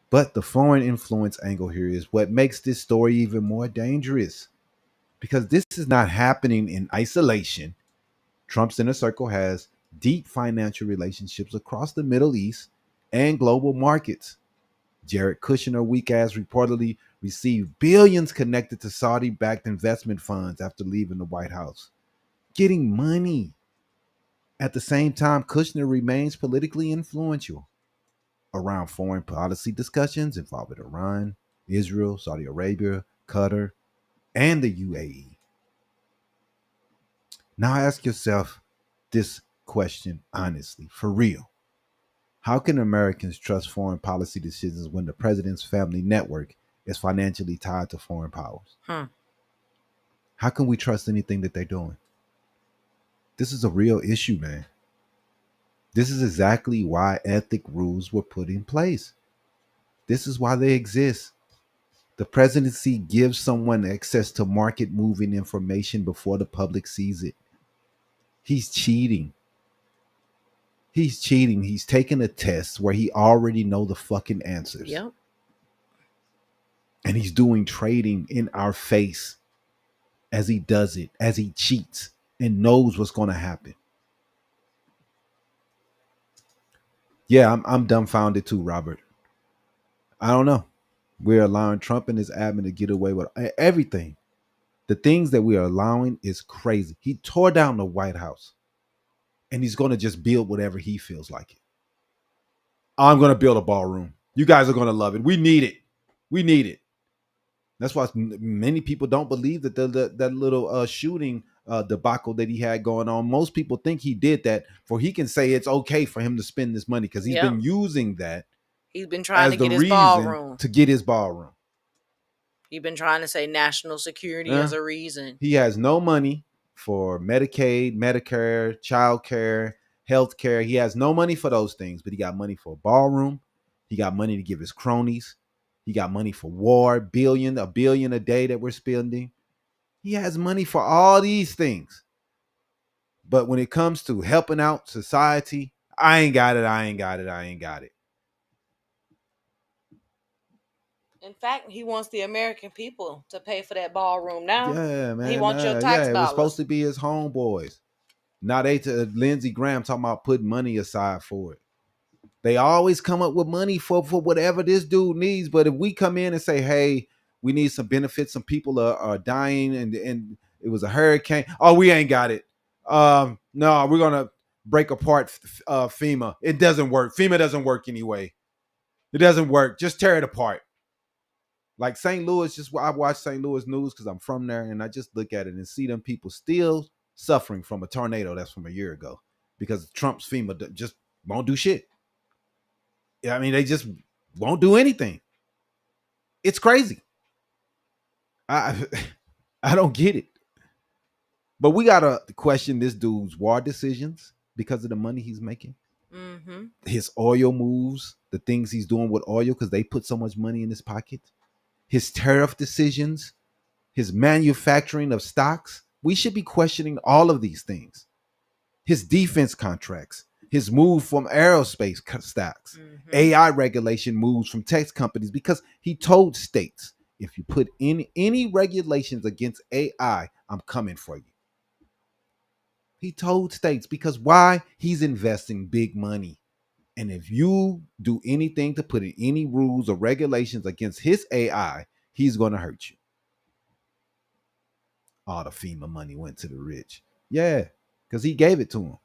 But the foreign influence angle here is what makes this story even more dangerous. Because this is not happening in isolation. Trump's inner circle has deep financial relationships across the Middle East and global markets. Jared Kushner, weak ass, reportedly received billions connected to Saudi-backed investment funds after leaving the White House. Getting money. At the same time, Kushner remains politically influential around foreign policy discussions involving Iran, Israel, Saudi Arabia, Qatar, and the UAE. Now ask yourself this question honestly, for real. How can Americans trust foreign policy decisions when the president's family network is financially tied to foreign powers? How can we trust anything that they're doing? This is a real issue, man. This is exactly why ethic rules were put in place. This is why they exist. The presidency gives someone access to market moving information before the public sees it. He's cheating. He's cheating. He's taking a test where he already know the fucking answers. Yep. And he's doing trading in our face as he does it, as he cheats and knows what's going to happen. Yeah, I'm dumbfounded too, Robert. I don't know. We're allowing Trump and his admin to get away with everything. The things that we are allowing is crazy. He tore down the White House. And he's going to just build whatever he feels like it. I'm going to build a ballroom. You guys are going to love it. We need it. We need it. That's why many people don't believe that that little shooting debacle that he had going on. Most people think he did that for he can say it's okay for him to spend this money because he's been using that. He's been trying to get his ballroom. To get his ballroom. He's been trying to say national security as a reason. He has no money for Medicaid, Medicare, child care, health care. He has no money for those things, but he got money for a ballroom. He got money to give his cronies. He got money for war, a billion a day that we're spending. He has money for all these things. But when it comes to helping out society, I ain't got it. In fact, he wants the American people to pay for that ballroom now. Yeah, man. He wants your tax dollars. It was supposed to be his homeboys. Now Lindsey Graham talking about putting money aside for it. They always come up with money for whatever this dude needs. But if we come in and say, hey, we need some benefits, some people are dying and it was a hurricane. Oh, we ain't got it. No, we're going to break apart FEMA. It doesn't work. FEMA doesn't work anyway. It doesn't work. Just tear it apart. Like St. Louis, I watch St. Louis news because I'm from there, and I just look at it and see them people still suffering from a tornado that's from a year ago because Trump's FEMA just won't do shit. I mean, they just won't do anything. It's crazy. I don't get it. But we got to question this dude's war decisions because of the money he's making. Mm-hmm. His oil moves, the things he's doing with oil because they put so much money in his pocket. His tariff decisions, his manufacturing of stocks We should be questioning all of these things. His defense contracts, his move from aerospace stocks, AI regulation moves from tech companies, because he told states, if you put in any regulations against AI, I'm coming for you. He told states, because why? He's investing big money. And if you do anything to put in any rules or regulations against his AI, he's going to hurt you. All the FEMA money went to the rich. Yeah, because he gave it to him.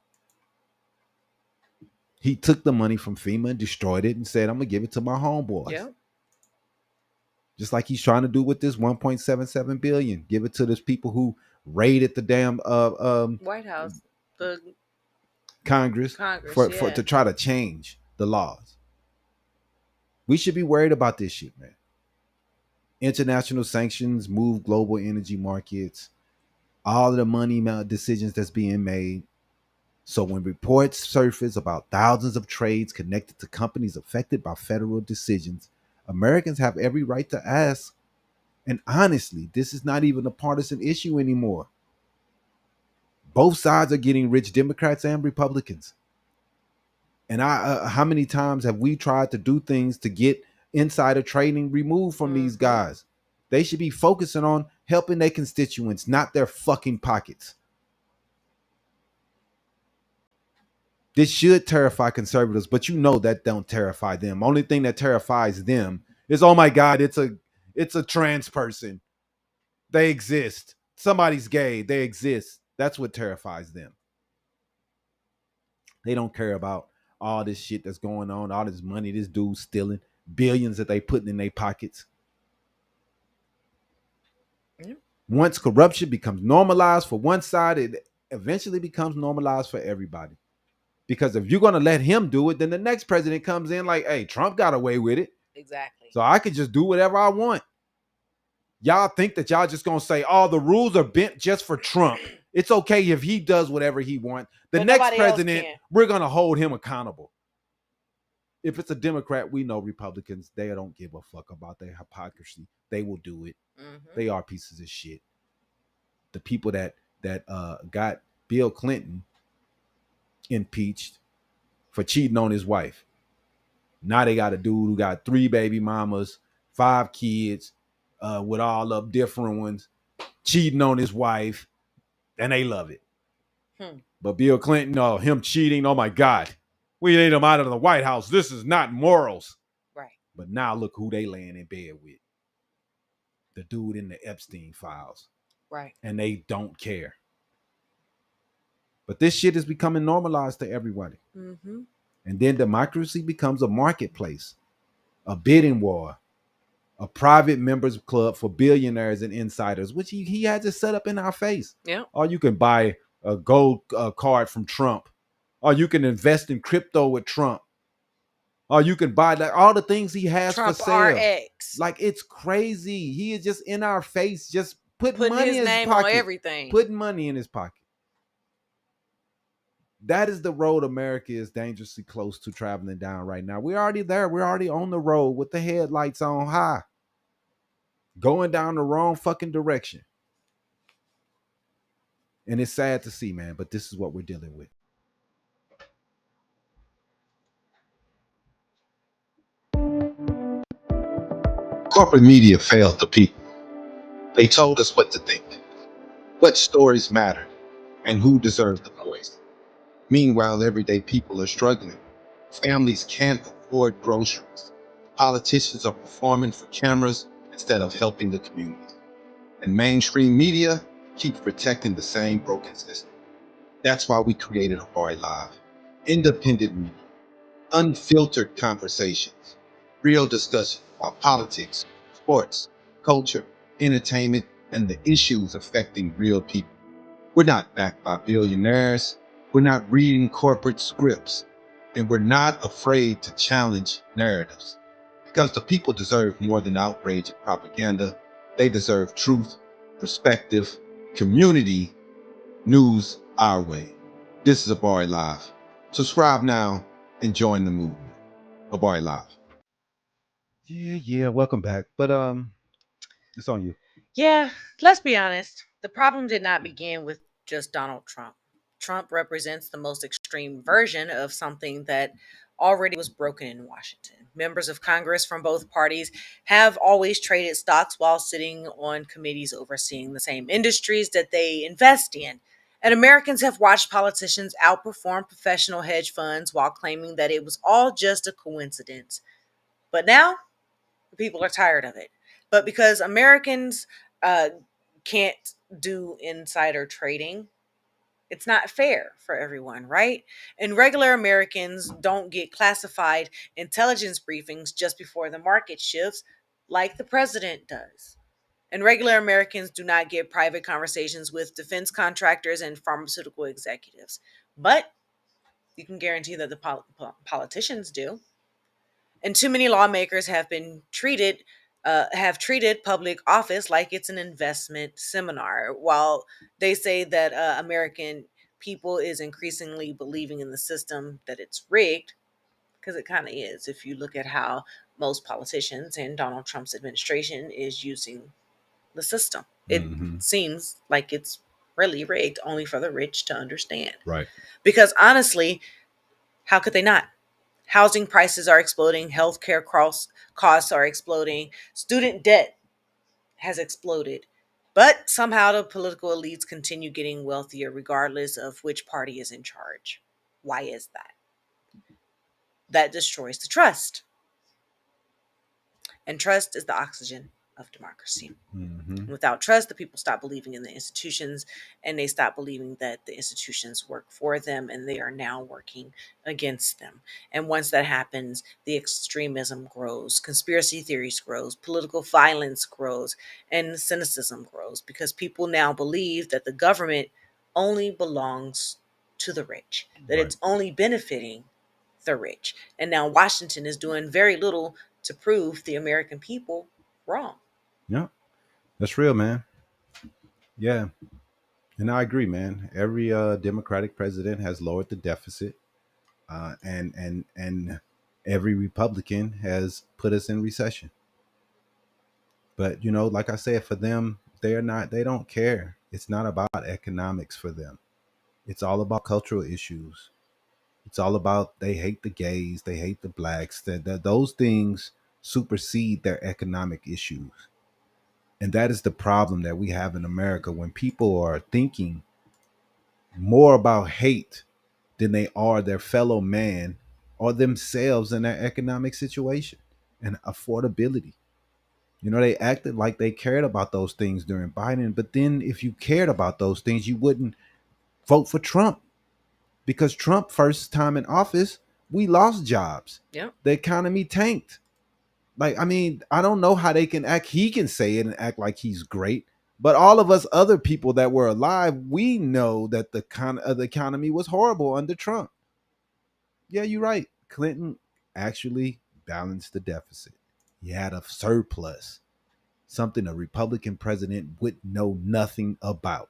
He took the money from FEMA and destroyed it and said, I'm going to give it to my homeboys. Yep. Just like he's trying to do with this 1.77 billion. Give it to those people who raided the damn White House, the Congress for to try to change the laws. We should be worried about this shit, man. International sanctions move global energy markets. All of the money decisions that's being made. So when reports surface about thousands of trades connected to companies affected by federal decisions, Americans have every right to ask. And honestly, this is not even a partisan issue anymore. Both sides are getting rich, Democrats and Republicans. And how many times have we tried to do things to get insider trading removed from these guys? They should be focusing on helping their constituents, not their fucking pockets. This should terrify conservatives, but you know that don't terrify them. Only thing that terrifies them is, oh my God, it's a trans person. They exist. Somebody's gay. They exist. That's what terrifies them. They don't care about all this shit that's going on, all this money this dude's stealing, billions that they putting in their pockets. Yeah. Once corruption becomes normalized for one side, it eventually becomes normalized for everybody. Because if you're going to let him do it, then the next president comes in like, hey, Trump got away with it. Exactly. So I could just do whatever I want. Y'all think that y'all just going to say, oh, the rules are bent just for Trump. It's okay if he does whatever he wants. The next president, we're going to hold him accountable. If it's a Democrat, we know Republicans, they don't give a fuck about their hypocrisy. They will do it. They are pieces of shit. The people that got Bill Clinton impeached for cheating on his wife. Now they got a dude who got 3 baby mamas, 5 kids, with all of different ones, cheating on his wife, and they love it. But Bill Clinton, no, him cheating, oh my God, we need him out of the White House. This is not morals. Right. But now look who they laying in bed with. The dude in the Epstein files. Right. And they don't care. But this shit is becoming normalized to everybody. And then democracy becomes a marketplace, a bidding war, a private members club for billionaires and insiders, which he had to set up in our face. Yeah. Or you can buy a gold card from Trump. Or you can invest in crypto with Trump. Or you can buy like all the things he has Trump for sale. RX. Like, it's crazy. He is just in our face, just putting money his in his name pocket. on everything. Putting money in his pocket. That is the road America is dangerously close to traveling down right now. We're already there. We're already on the road with the headlights on high. Going down the wrong fucking direction. And it's sad to see, man, but this is what we're dealing with. Corporate media failed the people. They told us what to think, what stories matter, and who deserves the voice. Meanwhile, everyday people are struggling. Families can't afford groceries. Politicians are performing for cameras instead of helping the community. And mainstream media keeps protecting the same broken system. That's why we created Habari Live. Independent media, unfiltered conversations, real discussion about politics, sports, culture, entertainment, and the issues affecting real people. We're not backed by billionaires. We're not reading corporate scripts. And we're not afraid to challenge narratives. Because the people deserve more than outrage and propaganda. They deserve truth, perspective, community, news our way. This is Habari Live. Subscribe now and join the movement. Habari Live. Yeah, welcome back. But it's on you. Yeah, let's be honest. The problem did not begin with just Donald Trump. Trump represents the most extreme version of something that already was broken in Washington. Members of Congress from both parties have always traded stocks while sitting on committees overseeing the same industries that they invest in. And Americans have watched politicians outperform professional hedge funds while claiming that it was all just a coincidence. But now people are tired of it. But because Americans uh, can't do insider trading, it's not fair for everyone, right? And regular Americans don't get classified intelligence briefings just before the market shifts like the president does. And regular Americans do not get private conversations with defense contractors and pharmaceutical executives. But you can guarantee that the politicians do. And too many lawmakers have treated public office like it's an investment seminar, while they say that American people is increasingly believing in the system that it's rigged, because it kind of is. If you look at how most politicians and Donald Trump's administration is using the system, it seems like it's really rigged, only for the rich to understand. Right. Because honestly, how could they not? Housing prices are exploding, healthcare costs are exploding, student debt has exploded. But somehow the political elites continue getting wealthier regardless of which party is in charge. Why is that? That destroys the trust. And trust is the oxygen of democracy. Without trust, the people stop believing in the institutions, and they stop believing that the institutions work for them, and they are now working against them. And once that happens, the extremism grows, conspiracy theories grows, political violence grows, and cynicism grows, because people now believe that the government only belongs to the rich, that it's only benefiting the rich. And now Washington is doing very little to prove the American people wrong. Yeah. That's real, man. Yeah. And I agree, man. Every Democratic president has lowered the deficit, and every Republican has put us in recession. But like I said, for them, they don't care. It's not about economics for them. It's all about cultural issues. It's all about they hate the gays, they hate the blacks. That those things supersede their economic issues. And that is the problem that we have in America when people are thinking more about hate than they are their fellow man or themselves and their economic situation and affordability. They acted like they cared about those things during Biden, but then if you cared about those things, you wouldn't vote for Trump, because Trump, first time in office, we lost jobs. Yep. The economy tanked. Like, I mean, I don't know how they can act. He can say it and act like he's great, but all of us other people that were alive, we know that the economy was horrible under Trump. Yeah, you're right. Clinton actually balanced the deficit. He had a surplus, something a Republican president would know nothing about.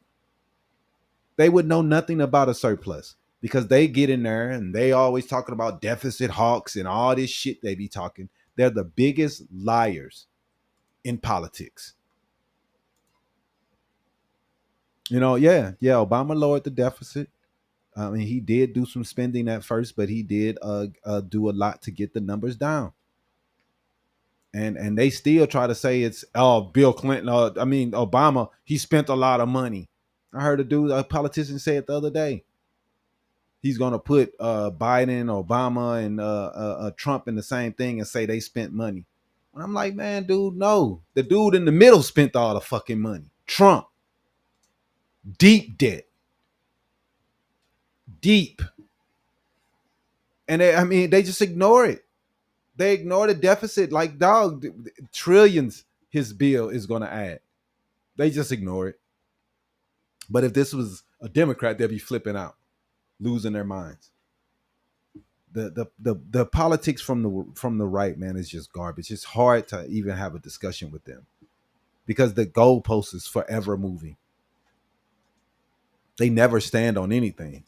They would know nothing about a surplus because they get in there and they always talking about deficit hawks and all this shit they be talking. They're the biggest liars in politics. Yeah, Obama lowered the deficit. I mean, he did do some spending at first, but he did do a lot to get the numbers down. And they still try to say it's Bill Clinton. Obama. He spent a lot of money. I heard a politician say it the other day. He's gonna put Biden, Obama, and Trump in the same thing and say they spent money. And I'm like, man, dude, no. The dude in the middle spent all the fucking money. Trump. Deep debt. Deep. And they just ignore it. They ignore the deficit like dog. Trillions his bill is going to add. They just ignore it. But if this was a Democrat, they'd be flipping out, losing their minds. The politics from the right, man, is just garbage. It's hard to even have a discussion with them because the goalpost is forever moving. They never stand on anything.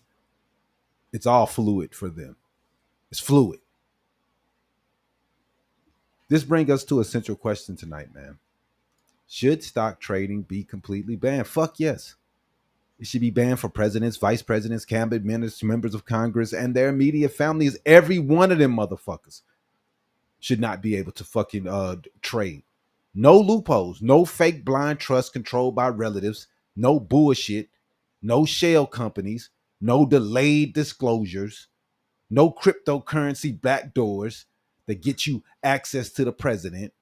It's all fluid for them. It's fluid. This brings us to a central question tonight, man. Should stock trading be completely banned? Fuck yes. It should be banned for presidents, vice presidents, cabinet ministers, members of Congress, and their immediate families. Every one of them motherfuckers should not be able to fucking trade. No loopholes, no fake blind trust controlled by relatives, no bullshit, no shell companies, no delayed disclosures, no cryptocurrency backdoors that get you access to the president.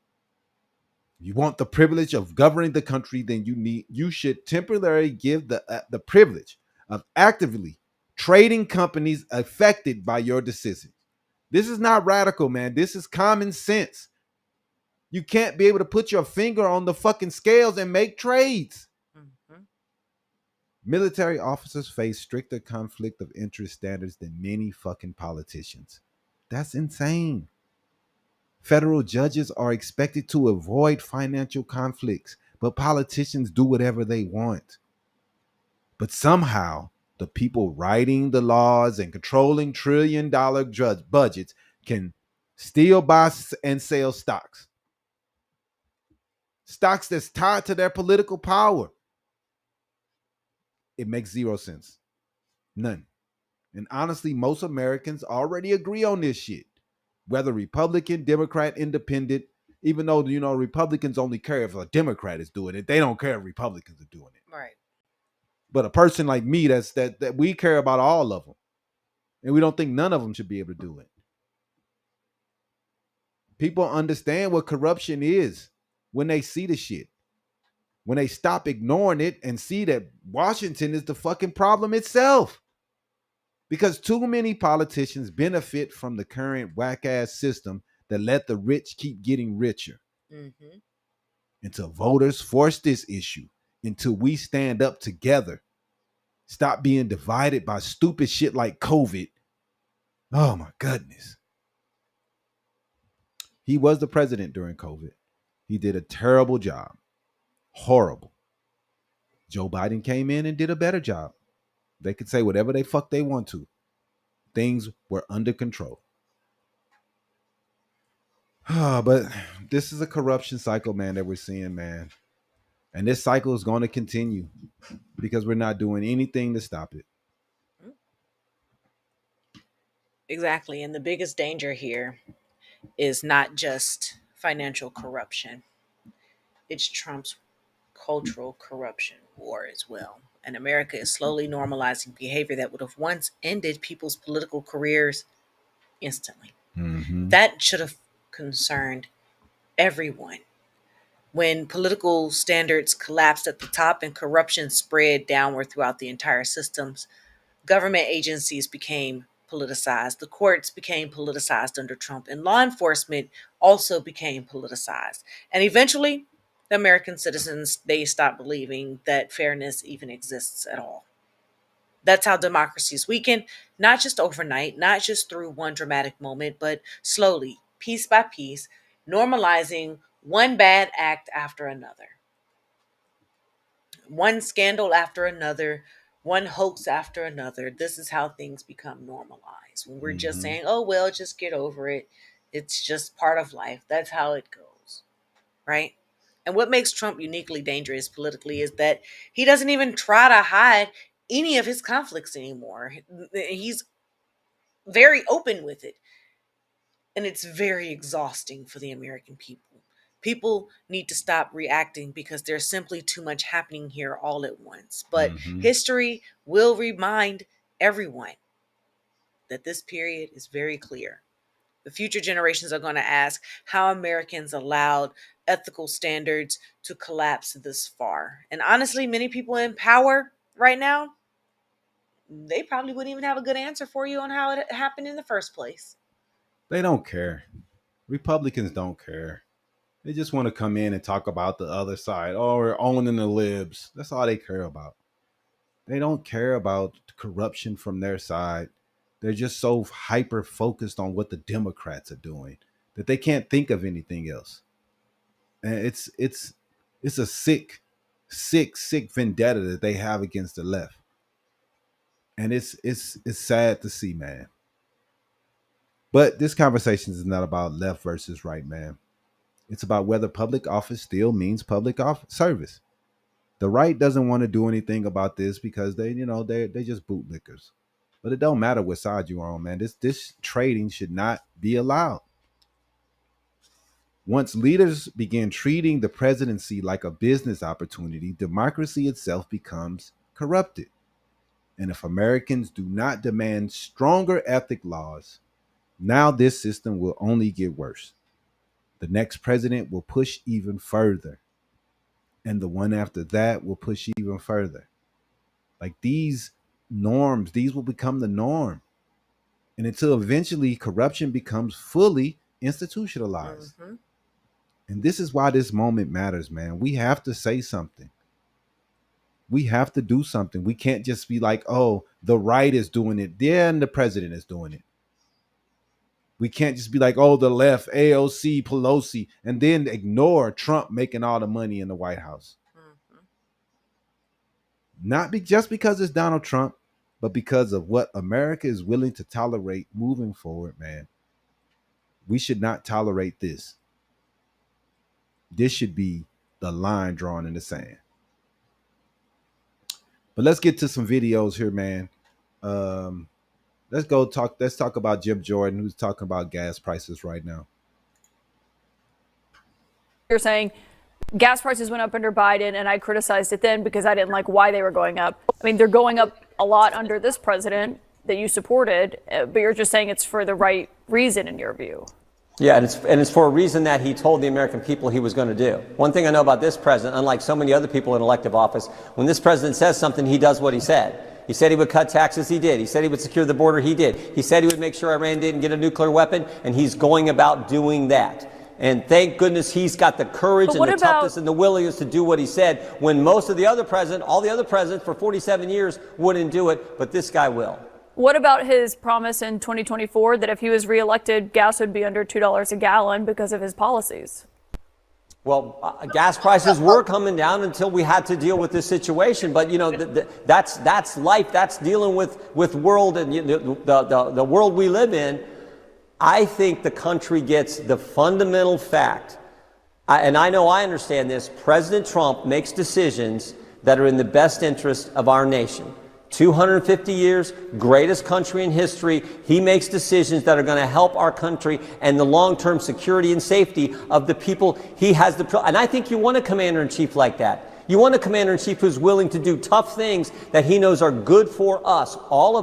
You want the privilege of governing the country, then you should temporarily give the privilege of actively trading companies affected by your decisions. This is not radical, man. This is common sense. You can't be able to put your finger on the fucking scales and make trades. Mm-hmm. Military officers face stricter conflict of interest standards than many fucking politicians. That's insane. Federal judges are expected to avoid financial conflicts, but politicians do whatever they want. But somehow, the people writing the laws and controlling trillion-dollar budgets can still buy and sell stocks. Stocks that's tied to their political power. It makes zero sense. None. And honestly, most Americans already agree on this shit. Whether Republican, Democrat, Independent, even though, you know, Republicans only care if a Democrat is doing it. They don't care if Republicans are doing it. Right. But a person like me, that we care about all of them. And we don't think none of them should be able to do it. People understand what corruption is when they see the shit. When they stop ignoring it and see that Washington is the fucking problem itself. Because too many politicians benefit from the current whack-ass system that let the rich keep getting richer. Mm-hmm. Until voters force this issue, until we stand up together, stop being divided by stupid shit like COVID. Oh my goodness. He was the president during COVID. He did a terrible job. Horrible. Joe Biden came in and did a better job. They could say whatever they fuck they want to. Things were under control. But this is a corruption cycle, man, that we're seeing, man. And this cycle is going to continue because we're not doing anything to stop it. Exactly. And the biggest danger here is not just financial corruption. It's Trump's cultural corruption war as well. And America is slowly normalizing behavior that would have once ended people's political careers instantly. Mm-hmm. That should have concerned everyone. When political standards collapsed at the top and corruption spread downward throughout the entire systems, government agencies became politicized. The courts became politicized under Trump, and law enforcement also became politicized. And eventually, the American citizens, they stopped believing that fairness even exists at all. That's how democracies weaken, not just overnight, not just through one dramatic moment, but slowly, piece by piece, normalizing one bad act after another. One scandal after another, one hoax after another. This is how things become normalized. When we're just saying, oh, well, just get over it. It's just part of life. That's how it goes. Right? And what makes Trump uniquely dangerous politically is that he doesn't even try to hide any of his conflicts anymore. He's very open with it. And it's very exhausting for the American people. People need to stop reacting because there's simply too much happening here all at once. But history will remind everyone that this period is very clear. The future generations are going to ask how Americans allowed ethical standards to collapse this far. And honestly, many people in power right now, they probably wouldn't even have a good answer for you on how it happened in the first place. They don't care. Republicans don't care. They just want to come in and talk about the other side. Oh, we're owning the libs. That's all they care about. They don't care about corruption from their side. They're just so hyper focused on what the Democrats are doing that they can't think of anything else. And it's a sick vendetta that they have against the left. And it's sad to see, man. But this conversation is not about left versus right, man. It's about whether public office still means public service. The right doesn't want to do anything about this because they just bootlickers. But it don't matter what side you're on, man. This trading should not be allowed. Once leaders begin treating the presidency like a business opportunity, democracy itself becomes corrupted. And if Americans do not demand stronger ethic laws, now this system will only get worse. The next president will push even further. And the one after that will push even further. Like these norms, these will become the norm. And until eventually corruption becomes fully institutionalized. Mm-hmm. And this is why this moment matters, man. We have to say something. We have to do something. We can't just be like, oh, the right is doing it, then the president is doing it. We can't just be like, oh, the left, AOC, Pelosi, and then ignore Trump making all the money in the White House. Mm-hmm. Not just because it's Donald Trump, but because of what America is willing to tolerate moving forward, man. We should not tolerate this. This should be the line drawn in the sand. But let's get to some videos here, man. Let's talk about Jim Jordan, who's talking about gas prices right now. You're saying gas prices went up under Biden, and I criticized it then because I didn't like why they were going up. I mean, they're going up a lot under this president that you supported, but you're just saying it's for the right reason in your view. Yeah, and it's for a reason that he told the American people he was going to do. One thing I know about this president, unlike so many other people in elective office, when this president says something, he does what he said. He said he would cut taxes, he did. He said he would secure the border, he did. He said he would make sure Iran didn't get a nuclear weapon, and he's going about doing that. And thank goodness he's got the courage and the toughness and the willingness to do what he said when most of the other presidents, all the other presidents for 47 years wouldn't do it, but this guy will. What about his promise in 2024 that if he was reelected, gas would be under $2 a gallon because of his policies? Well, gas prices were coming down until we had to deal with this situation. But, you know, that's life. That's dealing with world and the world we live in. I think the country gets the fundamental fact, and I know I understand this, President Trump makes decisions that are in the best interest of our nation. 250 years, greatest country in history. He makes decisions that are going to help our country and the long-term security and safety of the people he has and I think you want a commander-in-chief like that. You want a commander-in-chief who's willing to do tough things that he knows are good for us, all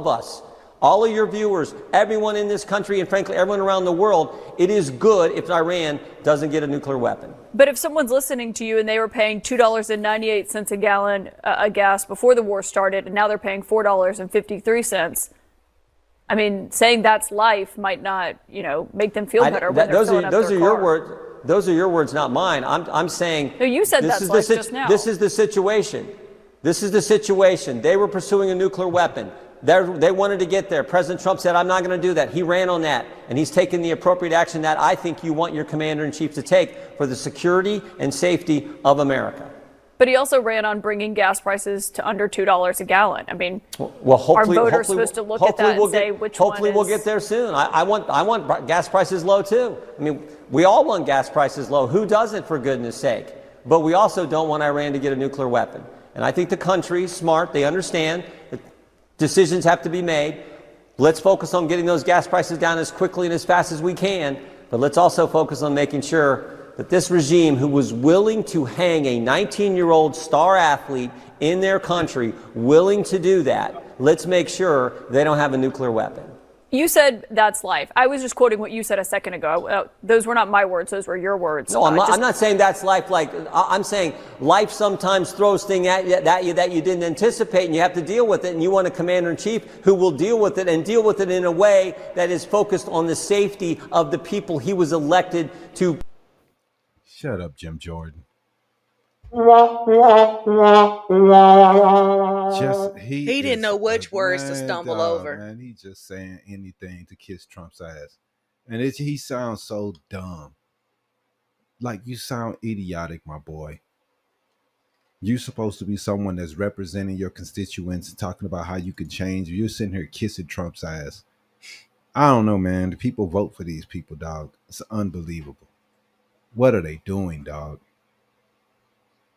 of your viewers, everyone in this country, and frankly, everyone around the world. It is good if Iran doesn't get a nuclear weapon. But if someone's listening to you and they were paying $2.98 a gallon of gas before the war started, and now they're paying $4.53, I mean, saying that's life might not, make them feel better. Those are your words. Those are your words, not mine. I'm saying. No, you said that's life just now. This is the situation. This is the situation. They were pursuing a nuclear weapon. They wanted to get there. President Trump said, I'm not going to do that. He ran on that, and he's taken the appropriate action that I think you want your commander-in-chief to take for the security and safety of America. But he also ran on bringing gas prices to under $2 a gallon. I mean, hopefully, are voters supposed to look at that and say which one is? Hopefully we'll get there soon. I want gas prices low, too. I mean, we all want gas prices low. Who doesn't, for goodness sake? But we also don't want Iran to get a nuclear weapon. And I think the country is smart. They understand that decisions have to be made. Let's focus on getting those gas prices down as quickly and as fast as we can. But let's also focus on making sure that this regime, who was willing to hang a 19-year-old star athlete in their country, willing to do that, let's make sure they don't have a nuclear weapon. You said that's life. I was just quoting what you said a second ago. Those were not my words. Those were your words. No, I'm not saying that's life. I'm saying life sometimes throws things at you that you didn't anticipate, and you have to deal with it. And you want a commander-in-chief who will deal with it and deal with it in a way that is focused on the safety of the people he was elected to. Shut up, Jim Jordan. He didn't know which words to stumble over. Man, he's just saying anything to kiss Trump's ass. And he sounds so dumb. Like, you sound idiotic, my boy. You're supposed to be someone that's representing your constituents and talking about how you can change. You're sitting here kissing Trump's ass. I don't know, man. The people vote for these people, dog. It's unbelievable. What are they doing, dog?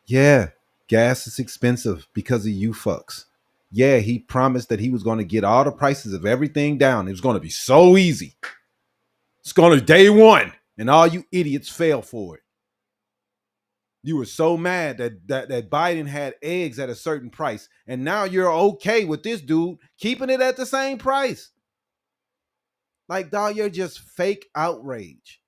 Yeah, gas is expensive because of you fucks. Yeah, he promised that he was going to get all the prices of everything down. It was going to be so easy. It's going to day one, and all you idiots fell for it. You were so mad that Biden had eggs at a certain price, and now you're okay with this dude keeping it at the same price. Like, dog, you're just fake outrage.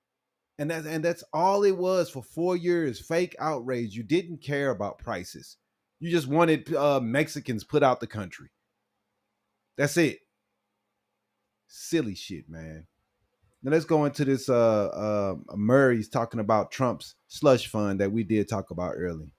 And that's all it was for 4 years, fake outrage. You didn't care about prices. You just wanted Mexicans put out the country. That's it. Silly shit, man. Now let's go into this. Murray's talking about Trump's slush fund that we did talk about earlier.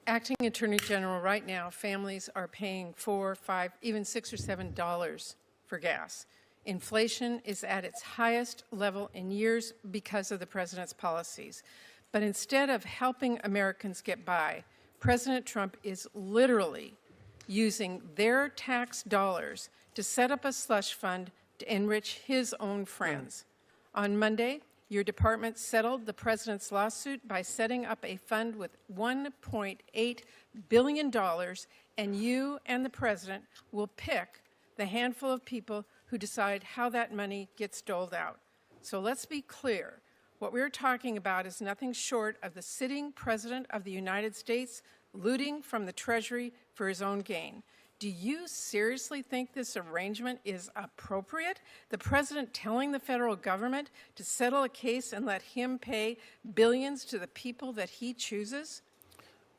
Acting Attorney General, right now, families are paying $4, $5, even $6 or $7 for gas. Inflation is at its highest level in years because of the president's policies. But instead of helping Americans get by, President Trump is literally using their tax dollars to set up a slush fund to enrich his own friends. On Monday, your department settled the president's lawsuit by setting up a fund with $1.8 billion, and you and the president will pick the handful of people who decide how that money gets doled out. So let's be clear. What we're talking about is nothing short of the sitting president of the United States looting from the Treasury for his own gain. Do you seriously think this arrangement is appropriate? The president telling the federal government to settle a case and let him pay billions to the people that he chooses?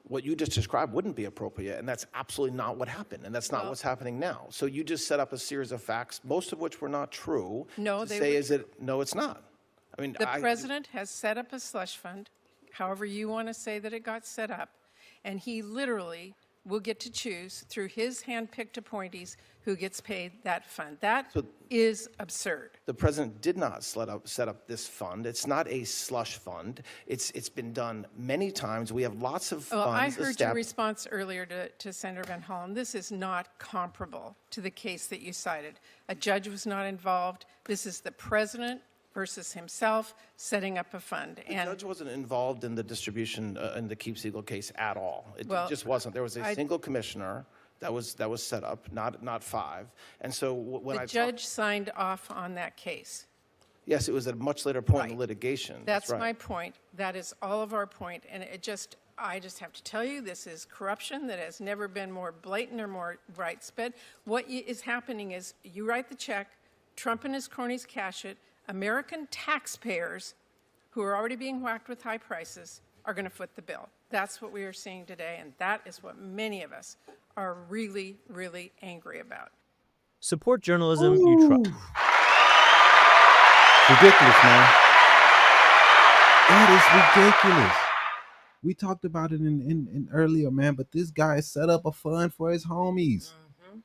What you just described wouldn't be appropriate, and that's absolutely not what happened, and that's not what's happening now. So you just set up a series of facts, most of which were not true. No, No, it's not. I mean, the president has set up a slush fund, however you want to say that it got set up, and he literally will get to choose through his hand-picked appointees who gets paid that fund. That is absurd. The president did not set up this fund. It's not a slush fund. It's been done many times. We have lots of funds. Well, I heard your response earlier to Senator Van Hollen. This is not comparable to the case that you cited. A judge was not involved. This is the president versus himself setting up a fund. The judge wasn't involved in the distribution in the Keep Siegel case at all. It just wasn't. There was a single commissioner that was set up, not five. And so when the judge signed off on that case. Yes, it was at a much later point in the litigation. That's right. My point. That is all of our point. And I just have to tell you, this is corruption that has never been more blatant or more widespread. What is happening is you write the check, Trump and his cronies cash it, American taxpayers who are already being whacked with high prices are going to foot the bill. That's what we are seeing today, and that is what many of us are really, really angry about. Support journalism you trust. Ridiculous, man. That is ridiculous. We talked about it in earlier, man, but this guy set up a fund for his homies. Mm-hmm.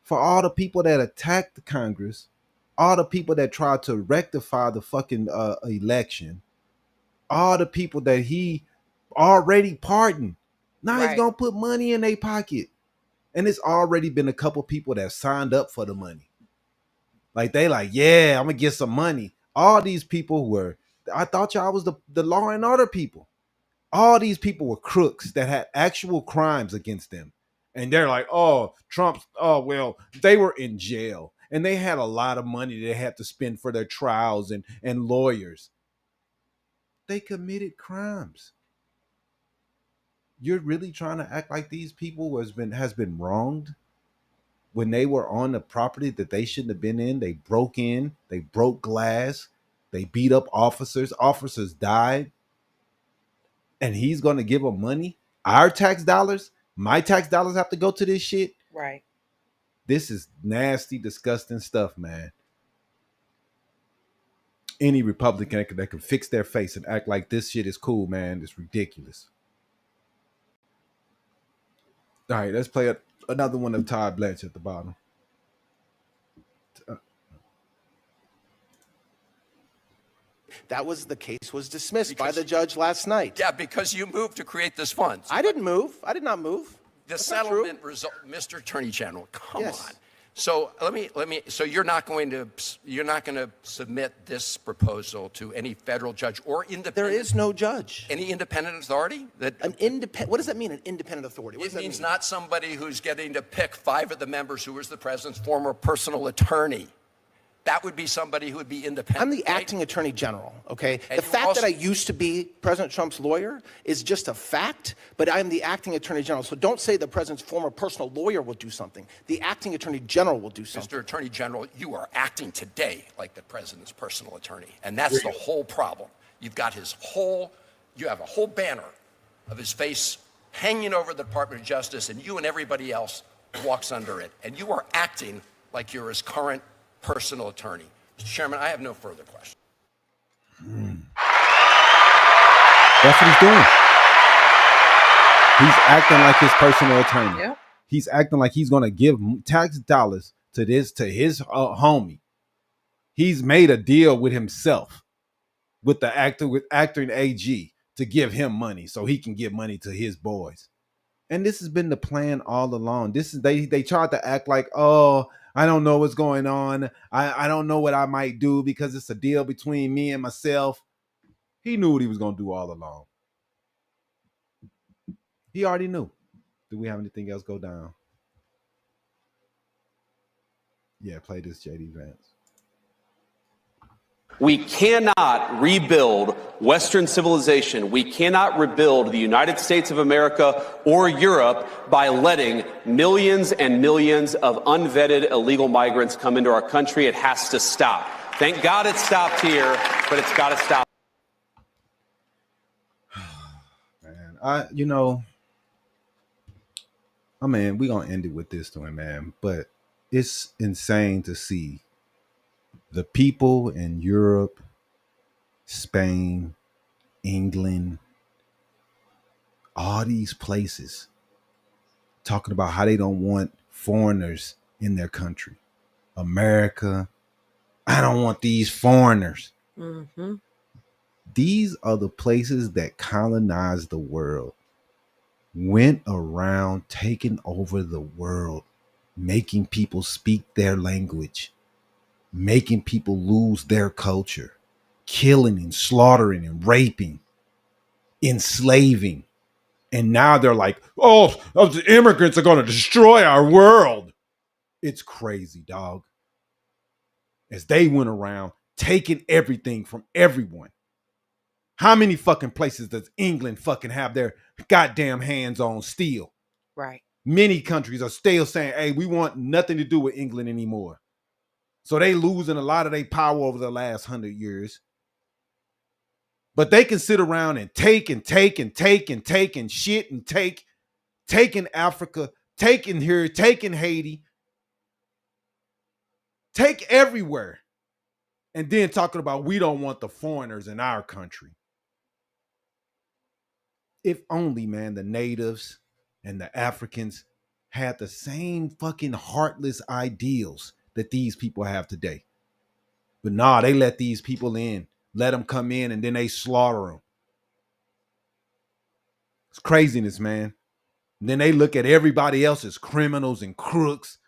For all the people that attacked the Congress, all the people that tried to rectify the fucking election, all the people that he already pardoned. Now he's going to put money in their pocket. And it's already been a couple people that signed up for the money. Like, they like, yeah, I'm going to get some money. All these people I thought y'all was the law and order people. All these people were crooks that had actual crimes against them. And they're like, oh, they were in jail. And they had a lot of money they had to spend for their trials and lawyers. They committed crimes. You're really trying to act like these people has been wronged when they were on the property that they shouldn't have been in. They broke in, they broke glass, they beat up officers. Officers died. And he's going to give them money? Our tax dollars? My tax dollars have to go to this shit? Right. This is nasty, disgusting stuff, man. Any Republican that can fix their face and act like this shit is cool, man, it's ridiculous. All right, let's play another one of Todd Blanche at the bottom. That was the case was dismissed by the judge last night. Yeah, because you moved to create this fund. I didn't move. I did not move. The settlement result, Mr. Attorney General, come on. So let me. So you're not going to submit this proposal to any federal judge or independent. There is no judge. Any independent authority that an independent. What does that mean? An independent authority. It means not somebody who's getting to pick 5 of the members who was the president's former personal attorney. That would be somebody who would be independent. I'm the acting attorney general, okay? And the fact that I used to be President Trump's lawyer is just a fact, but I'm the acting attorney general. So don't say the president's former personal lawyer will do something. The acting attorney general will do something. Mr. Attorney General, you are acting today like the president's personal attorney, and that's the whole problem. You've got you have a whole banner of his face hanging over the Department of Justice, and you and everybody else walks under it, and you are acting like you're his current personal attorney. Mr. Chairman, I have no further questions. That's what he's doing. He's acting like his personal attorney. Yep. He's acting like he's going to give tax dollars to his homie. He's made a deal with himself, with actor and AG, to give him money so he can give money to his boys. And this has been the plan all along. They tried to act like, oh, I don't know what's going on. I don't know what I might do because it's a deal between me and myself. He knew what he was going to do all along. He already knew. Do we have anything else go down? Yeah, play this, JD Vance. We cannot rebuild Western civilization. We cannot rebuild the United States of America or Europe by letting millions and millions of unvetted illegal migrants come into our country. It has to stop. Thank God it stopped here, but it's got to stop. Man, we're going to end it with this to him, man. But it's insane to see the people in Europe, Spain, England, all these places talking about how they don't want foreigners in their country. America, I don't want these foreigners. Mm-hmm. These are the places that colonized the world, went around taking over the world, making people speak their language, making people lose their culture, killing and slaughtering and raping, enslaving. And now they're like, oh, the immigrants are going to destroy our world. It's crazy, dog. As they went around taking everything from everyone. How many fucking places does England fucking have their goddamn hands on still? Right. Many countries are still saying, hey, we want nothing to do with England anymore. So they losing a lot of their power over the last 100 years. But they can sit around and take and shit and taking Africa, taking here, taking Haiti, take everywhere. And then talking about we don't want the foreigners in our country. If only, man, the natives and the Africans had the same fucking heartless ideals that these people have today. But nah, they let these people in, let them come in, and then they slaughter them. It's craziness, man. And then they look at everybody else as criminals and crooks,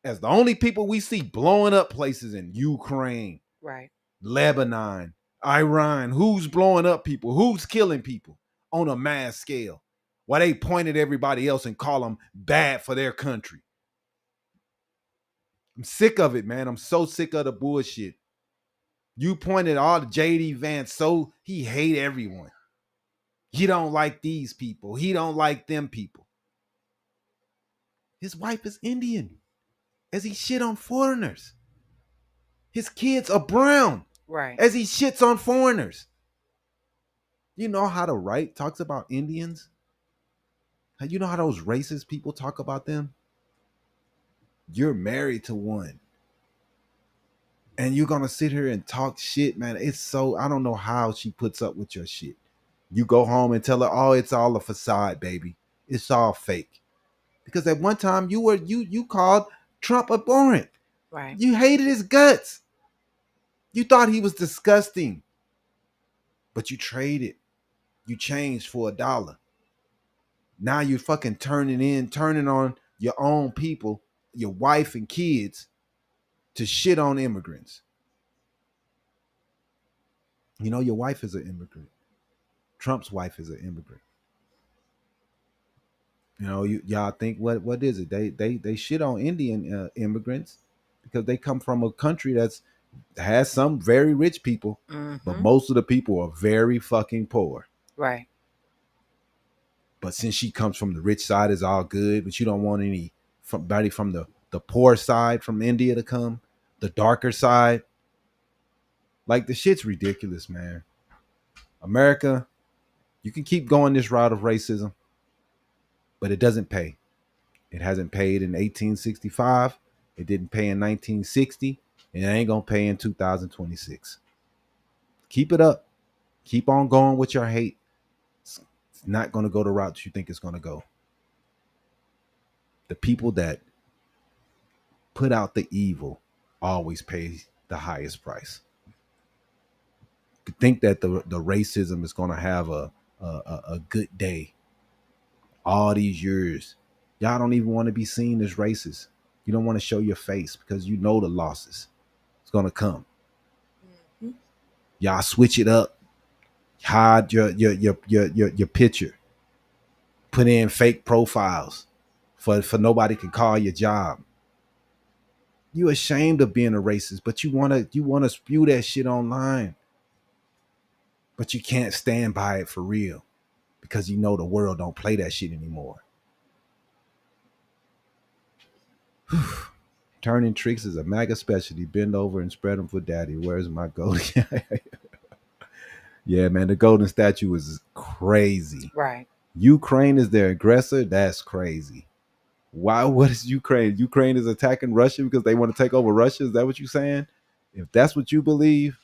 as the only people we see blowing up places in Ukraine, right, Lebanon, Iran. Who's blowing up people? Who's killing people on a mass scale? While they point at everybody else and call them bad for their country. I'm sick of it, man. I'm so sick of the bullshit. You pointed all the JD Vance, so he hate everyone. He don't like these people. He don't like them people. His wife is Indian, as he shit on foreigners. His kids are brown, right, as he shits on foreigners. You know how the right talks about Indians? You know how those racist people talk about them? You're married to one. And you're going to sit here and talk shit, man. It's so, I don't know how she puts up with your shit. You go home and tell her, oh, it's all a facade, baby. It's all fake. Because at one time you called Trump abhorrent. Right. You hated his guts. You thought he was disgusting. But you traded. You changed for $1. Now you're fucking turning on your own people your wife and kids to shit on immigrants. You know, your wife is an immigrant. Trump's wife is an immigrant. You know, y'all think what is it? They shit on Indian immigrants because they come from a country has some very rich people, but most of the people are very fucking poor. Right. But since she comes from the rich side, it's all good. But you don't want anybody from the poor side from India to come, the darker side. Like, the shit's ridiculous, man. America, you can keep going this route of racism, but it doesn't pay. It hasn't paid in 1865. It didn't pay in 1960. And it ain't going to pay in 2026. Keep it up. Keep on going with your hate. It's not going to go the route you think it's going to go. The people that put out the evil always pay the highest price. To think that the racism is going to have a good day all these years. Y'all don't even want to be seen as racist. You don't want to show your face because you know the losses. It's going to come. Y'all switch it up. Hide your picture. Put in fake profiles for nobody can call your job. You ashamed of being a racist, but you wanna spew that shit online. But you can't stand by it for real because you know the world don't play that shit anymore. Turning tricks is a MAGA specialty. Bend over and spread them for daddy. Where's my gold? Yeah, man, the golden statue is crazy. Right. Ukraine is their aggressor. That's crazy. Why? What is Ukraine? Ukraine is attacking Russia because they want to take over Russia. Is that what you're saying? If that's what you believe,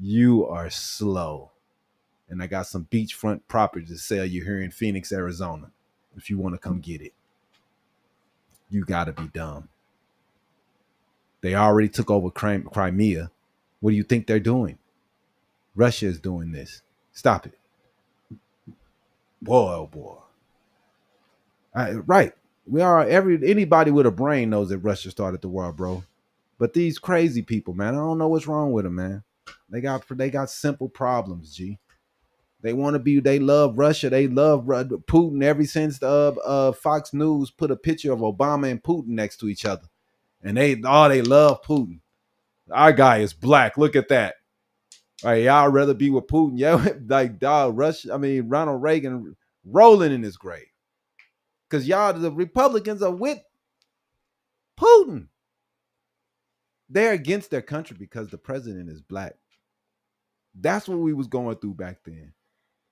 you are slow. And I got some beachfront property to sell you here in Phoenix, Arizona. If you want to come get it, you got to be dumb. They already took over Crimea. What do you think they're doing? Russia is doing this. Stop it. Boy, oh boy. Right. Anybody with a brain knows that Russia started the war, bro. But these crazy people, man, I don't know what's wrong with them, man. They got simple problems, G. They love Russia. They love Putin ever since Fox News put a picture of Obama and Putin next to each other. And they love Putin. Our guy is black. Look at that. All right, y'all rather be with Putin. Yeah, like Ronald Reagan rolling in his grave. Because y'all, the Republicans, are with Putin. They're against their country because the president is black. That's what we was going through back then.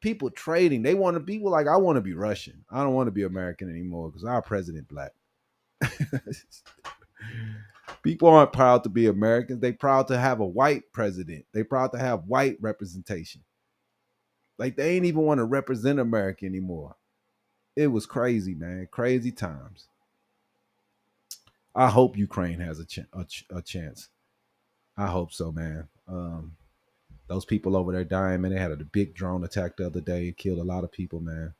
People trading. They want to be like, I want to be Russian. I don't want to be American anymore because our president black. People aren't proud to be Americans. They proud to have a white president. They proud to have white representation. Like, they ain't even want to represent America anymore. It was crazy, man. Crazy times. I hope Ukraine has a chance. I hope so, man. Those people over there dying, man. They had a big drone attack the other day. It killed a lot of people, man.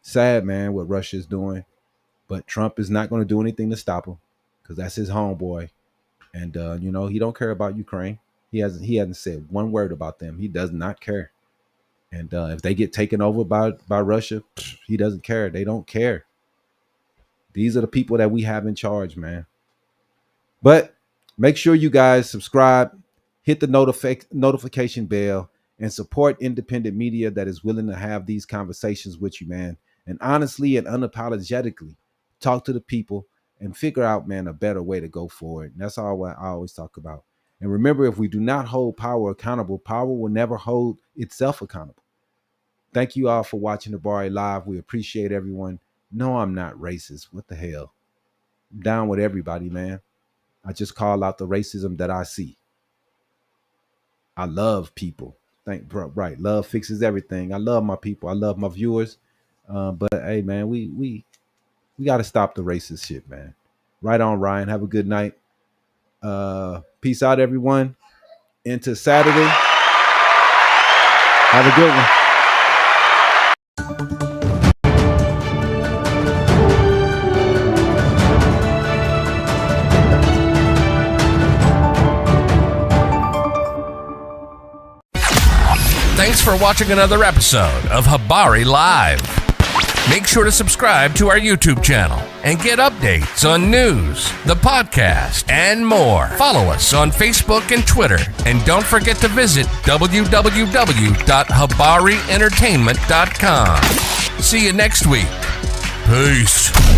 Sad, man, what Russia's doing. But Trump is not going to do anything to stop him because that's his homeboy. And, he don't care about Ukraine. He hasn't said one word about them. He does not care. And if they get taken over by Russia, he doesn't care. They don't care. These are the people that we have in charge, man. But make sure you guys subscribe, hit the notification bell, and support independent media that is willing to have these conversations with you, man. And honestly and unapologetically talk to the people and figure out, man, a better way to go forward. And that's all I always talk about. And remember, if we do not hold power accountable, power will never hold itself accountable. Thank you all for watching Habari Live. We appreciate everyone. No, I'm not racist. What the hell? I'm down with everybody, man. I just call out the racism that I see. I love people. Right. Love fixes everything. I love my people. I love my viewers. But hey, man, we got to stop the racist shit, man. Right on, Ryan. Have a good night. Peace out, everyone. Into Saturday. Have a good one. Thanks for watching another episode of Habari Live. Make sure to subscribe to our YouTube channel and get updates on news, the podcast, and more. Follow us on Facebook and Twitter. And don't forget to visit www.habaryentertainment.com. See you next week. Peace.